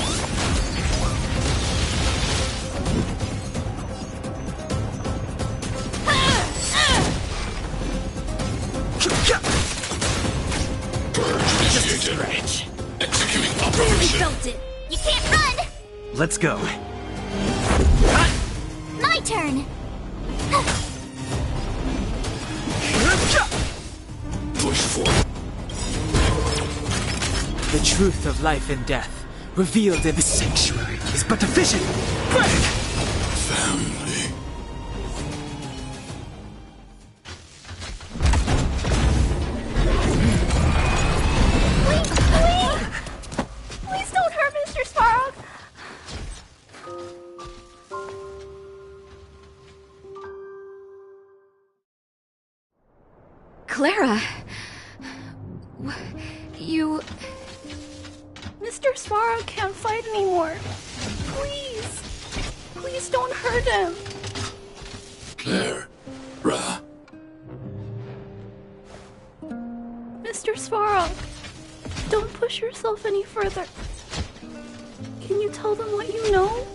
Just a stretch. Executing Really operation. felt it. You can't run! Let's go. My turn! Push forward. The truth of life and death, revealed in the sanctuary, is but a vision. Break! Family. Please don't hurt Mr. Sparrow! Clara! You... Mr. Sparrow can't fight anymore. Please. Please don't hurt him. Claire. Ra. Mr. Sparrow, don't push yourself any further. Can you tell them what you know?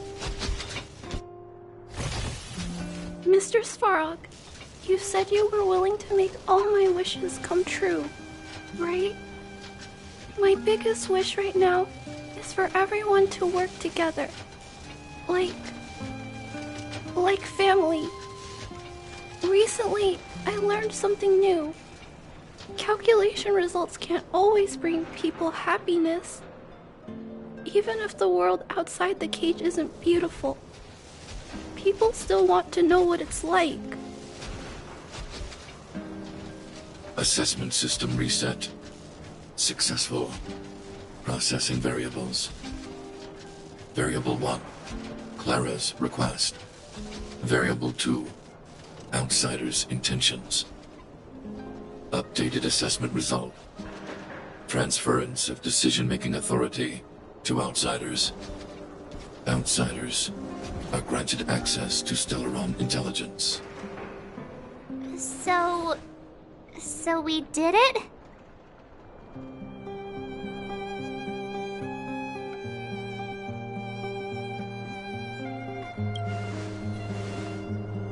Mr. Svarog, you said you were willing to make all my wishes come true, right? My biggest wish right now is for everyone to work together. Like family. Recently, I learned something new. Calculation results can't always bring people happiness. Even if the world outside the cage isn't beautiful, people still want to know what it's like. Assessment system reset. Successful. Processing variables. Variable 1. Clara's request. Variable 2. Outsider's intentions. Updated assessment result. Transference of decision-making authority to outsiders. Outsiders are granted access to Stellaron intelligence. So we did it?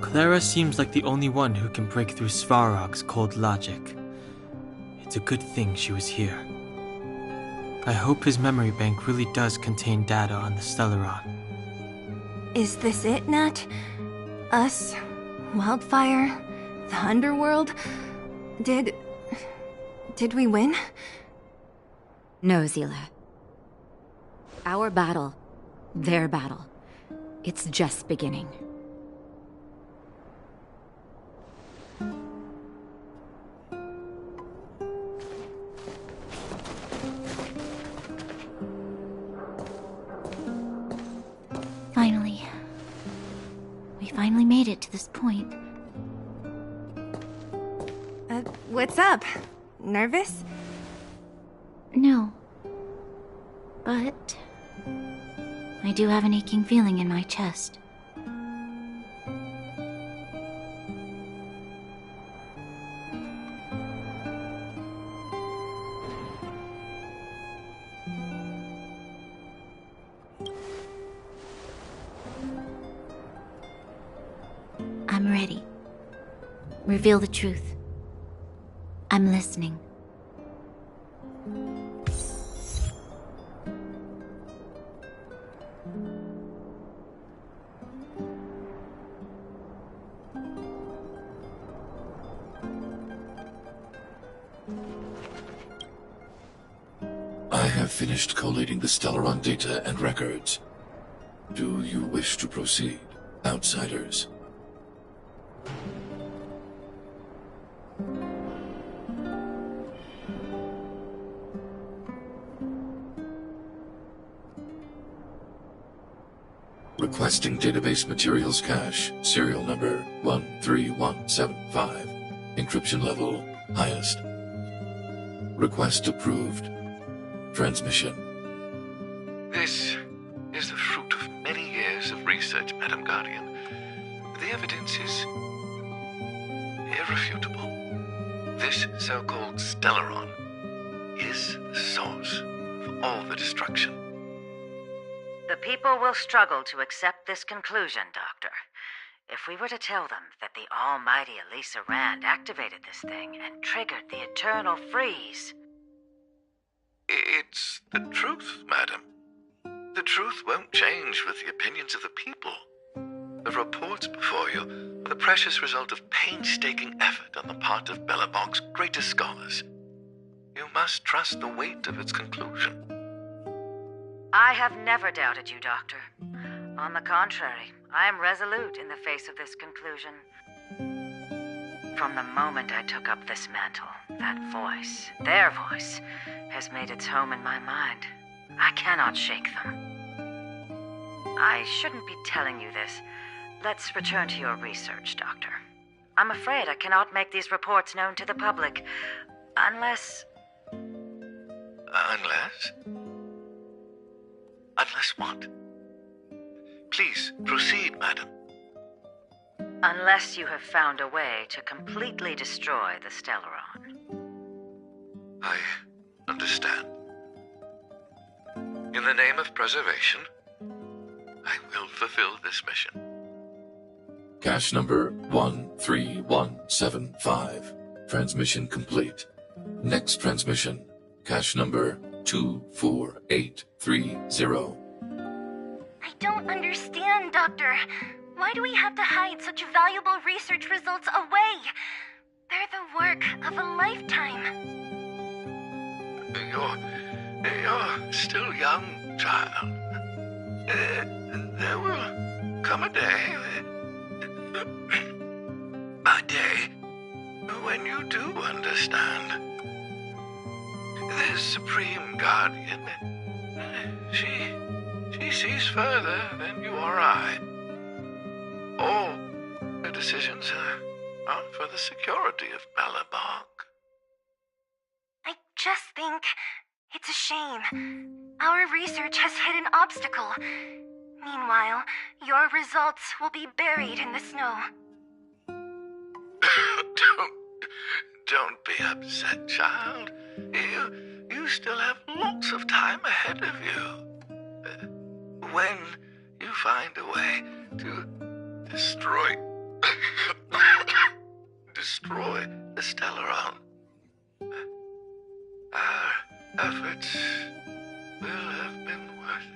Clara seems like the only one who can break through Svarog's cold logic. It's a good thing she was here. I hope his memory bank really does contain data on the Stellaron. Is this it, Nat? Us? Wildfire? The underworld? Did we win? No, Zila. Our battle, their battle, it's just beginning. Finally. We finally made it to this point. What's up? Nervous? No. But I do have an aching feeling in my chest. I'm ready. Reveal the truth. I'm listening. I have finished collating the Stellaron data and records. Do you wish to proceed, outsiders? Requesting database materials cache, serial number 13175. Encryption level, highest. Request approved. Transmission. This is the fruit of many years of research, Madam Guardian. The evidence is irrefutable. This so-called Stellaron, is the source of all the destruction. The people will struggle to accept this conclusion, Doctor. If we were to tell them that the almighty Elisa Rand activated this thing and triggered the eternal freeze... It's the truth, madam. The truth won't change with the opinions of the people. The reports before you are the precious result of painstaking effort on the part of Belobog's greatest scholars. You must trust the weight of its conclusion. I have never doubted you, Doctor. On the contrary, I am resolute in the face of this conclusion. From the moment I took up this mantle, that voice, their voice, has made its home in my mind. I cannot shake them. I shouldn't be telling you this. Let's return to your research, Doctor. I'm afraid I cannot make these reports known to the public, unless... Unless? Unless what? Please, proceed, madam. Unless you have found a way to completely destroy the Stellaron. I understand. In the name of preservation, I will fulfill this mission. Cache number 13175. Transmission complete. Next transmission. Cache number 24830. I don't understand, Doctor. Why do we have to hide such valuable research results away? They're the work of a lifetime. You're still young, child. There will come a day, when you do understand. This Supreme Guardian, she sees further than you or I. All her decisions are for the security of Belobog. I just think it's a shame. Our research has hit an obstacle. Meanwhile, your results will be buried in the snow. Don't be upset, child. You still have lots of time ahead of you. When you find a way to destroy the Stellaron, our efforts will have been worth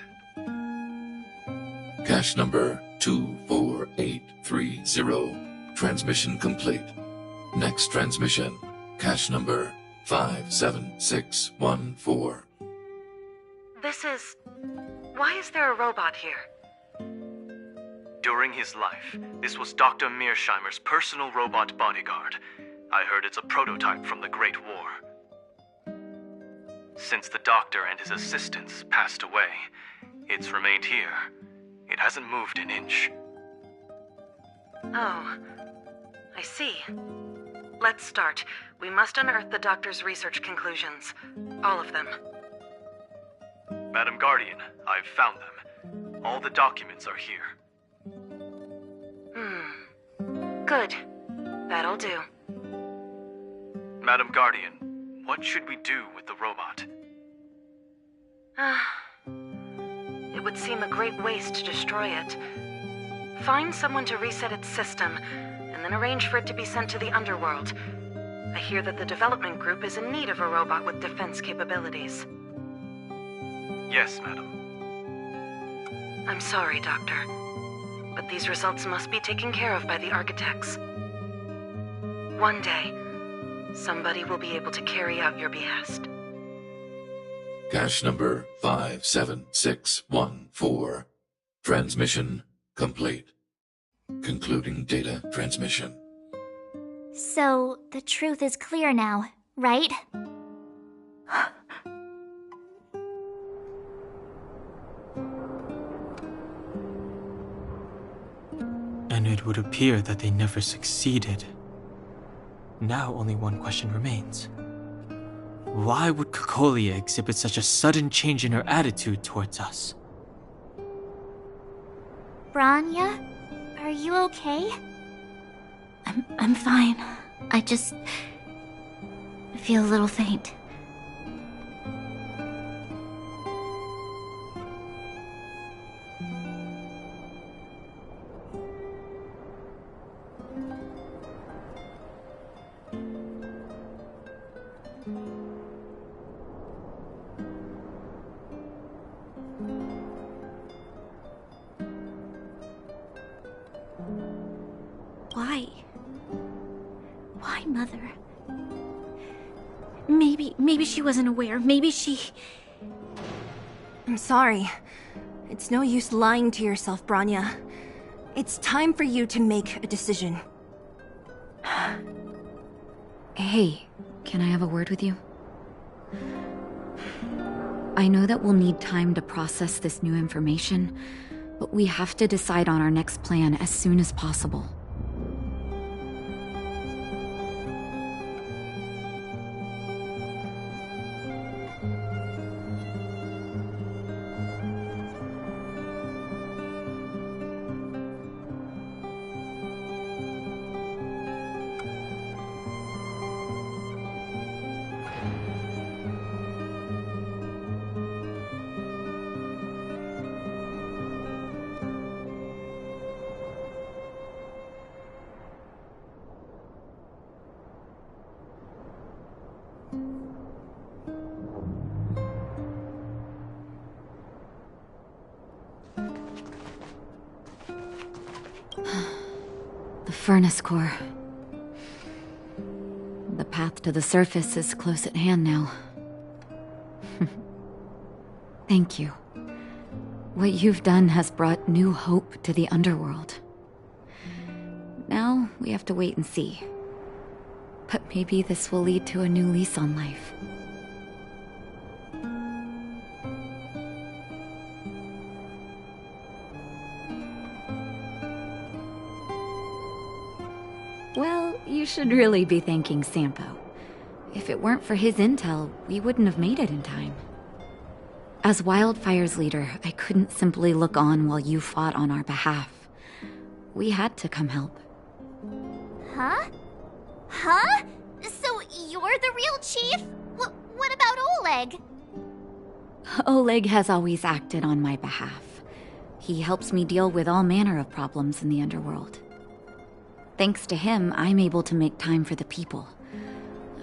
it. Cache number 24830. Transmission complete. Next transmission. Cache number 57614. Why is there a robot here? During his life, this was Dr. Mearsheimer's personal robot bodyguard. I heard it's a prototype from the Great War. Since the doctor and his assistants passed away, it's remained here. It hasn't moved an inch. Oh, I see. Let's start. We must unearth the doctor's research conclusions. All of them. Madam Guardian, I've found them. All the documents are here. Good. That'll do. Madam Guardian, what should we do with the robot? It would seem a great waste to destroy it. Find someone to reset its system, and then arrange for it to be sent to the underworld. I hear that the development group is in need of a robot with defense capabilities. Yes, madam. I'm sorry, Doctor, but these results must be taken care of by the architects. One day, somebody will be able to carry out your behest. Cache number 57614. Transmission complete. Concluding data transmission. So, the truth is clear now, right? And it would appear that they never succeeded. Now only one question remains. Why would Cocolia exhibit such a sudden change in her attitude towards us? Branya? Are you okay? I'm fine. I feel a little faint. Why, Mother? Maybe she wasn't aware. Maybe she... I'm sorry. It's no use lying to yourself, Branya. It's time for you to make a decision. Hey, can I have a word with you? I know that we'll need time to process this new information, but we have to decide on our next plan as soon as possible. The furnace core. The path to the surface is close at hand now. Thank you. What you've done has brought new hope to the underworld. Now, we have to wait and see. But maybe this will lead to a new lease on life. Well, you should really be thanking Sampo. If it weren't for his intel, we wouldn't have made it in time. As Wildfire's leader, I couldn't simply look on while you fought on our behalf. We had to come help. Huh? Huh? So you're the real chief? What about Oleg? Oleg has always acted on my behalf. He helps me deal with all manner of problems in the underworld. Thanks to him, I'm able to make time for the people.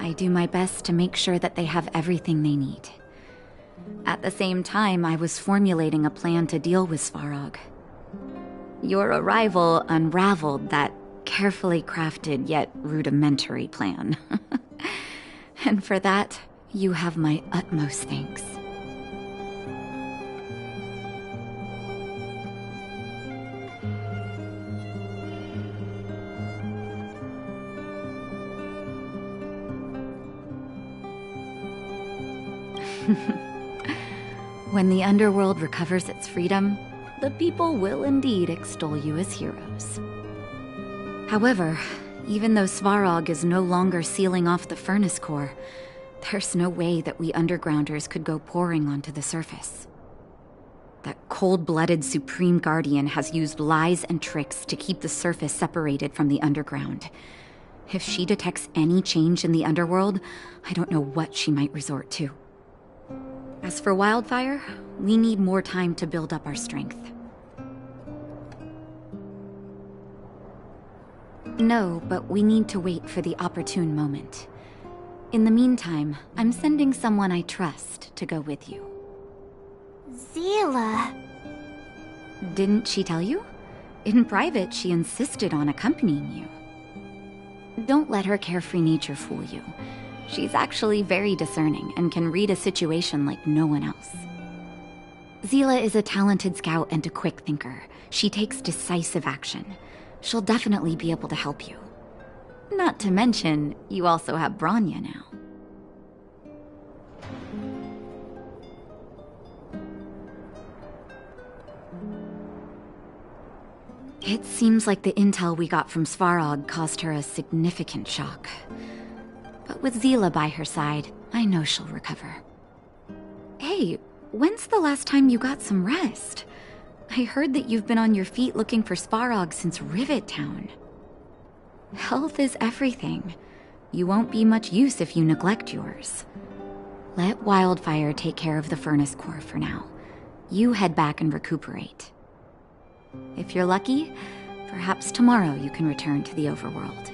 I do my best to make sure that they have everything they need. At the same time, I was formulating a plan to deal with Svarog. Your arrival unraveled that carefully crafted yet rudimentary plan. And for that, you have my utmost thanks. When the underworld recovers its freedom, the people will indeed extol you as heroes. However, even though Svarog is no longer sealing off the furnace core, there's no way that we undergrounders could go pouring onto the surface. That cold-blooded Supreme Guardian has used lies and tricks to keep the surface separated from the underground. If she detects any change in the underworld, I don't know what she might resort to. As for Wildfire, we need more time to build up our strength. No, but we need to wait for the opportune moment. In the meantime, I'm sending someone I trust to go with you. Zila. Didn't she tell you? In private, she insisted on accompanying you. Don't let her carefree nature fool you. She's actually very discerning and can read a situation like no one else. Zila is a talented scout and a quick thinker. She takes decisive action. She'll definitely be able to help you. Not to mention, you also have Branya now. It seems like the intel we got from Svarog caused her a significant shock. But with Zila by her side, I know she'll recover. Hey, when's the last time you got some rest? I heard that you've been on your feet looking for Svarog since Rivet Town. Health is everything. You won't be much use if you neglect yours. Let Wildfire take care of the furnace core for now. You head back and recuperate. If you're lucky, perhaps tomorrow you can return to the overworld.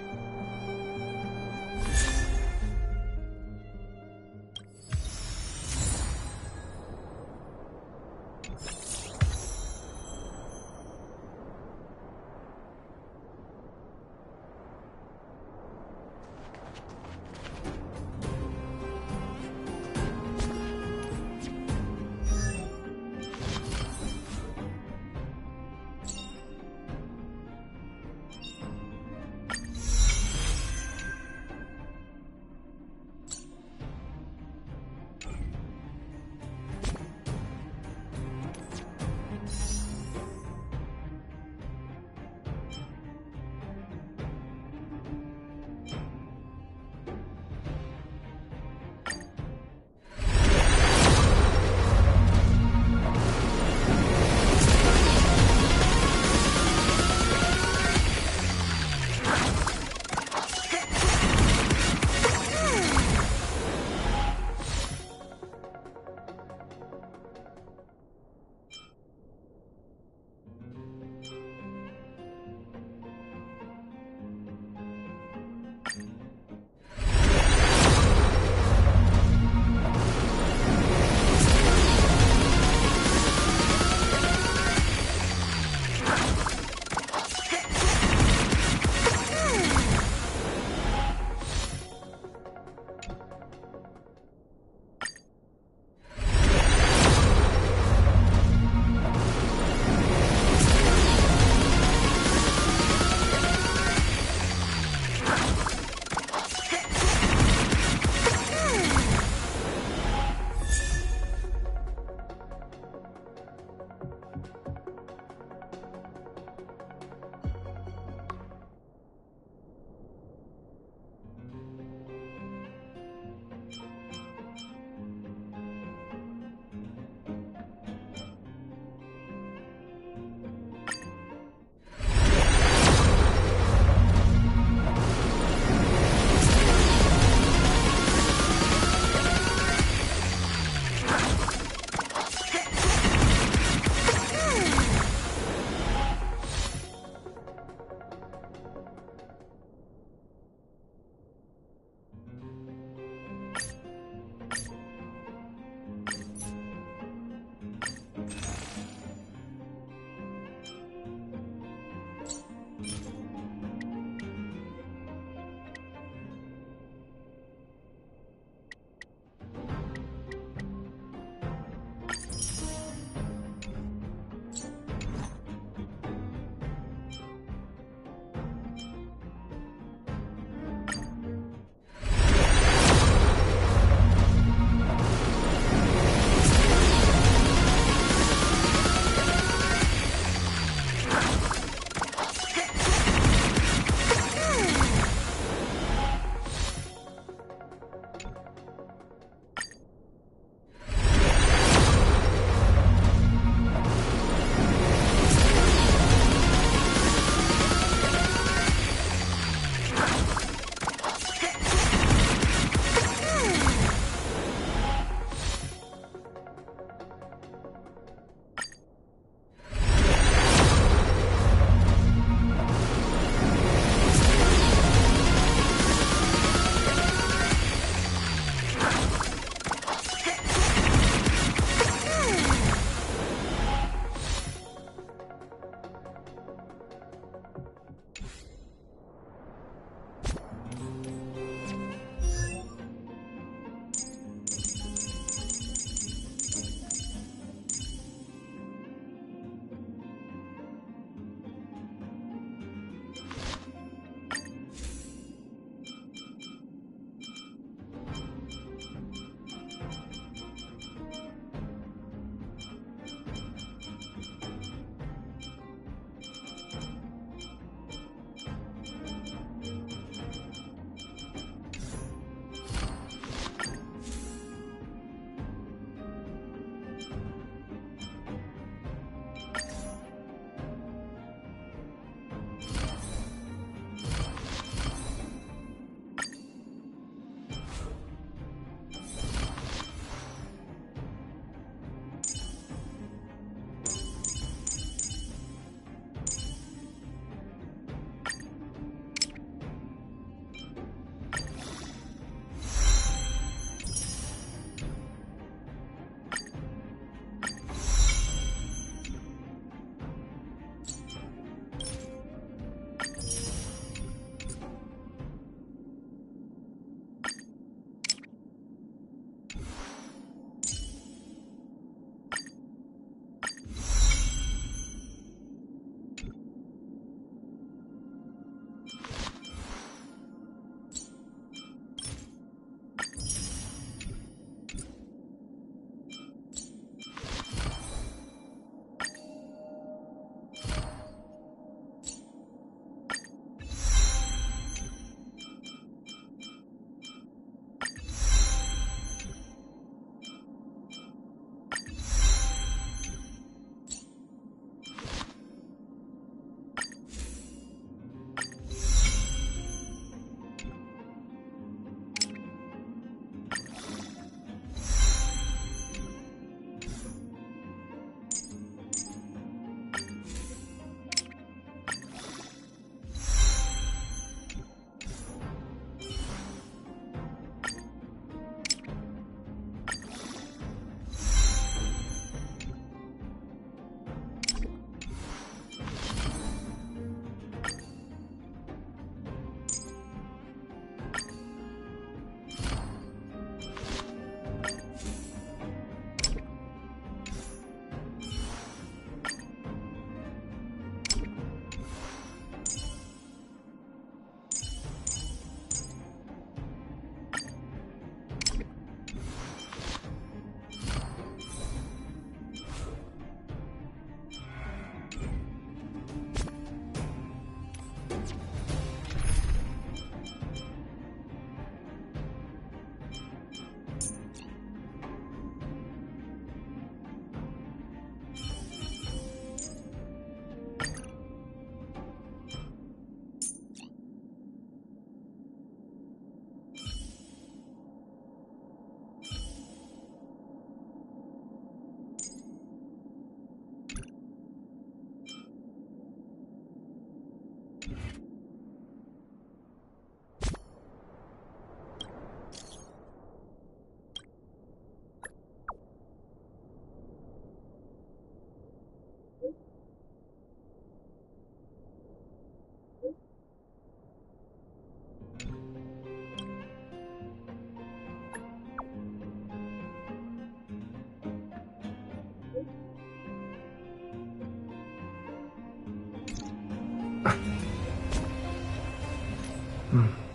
Hmm.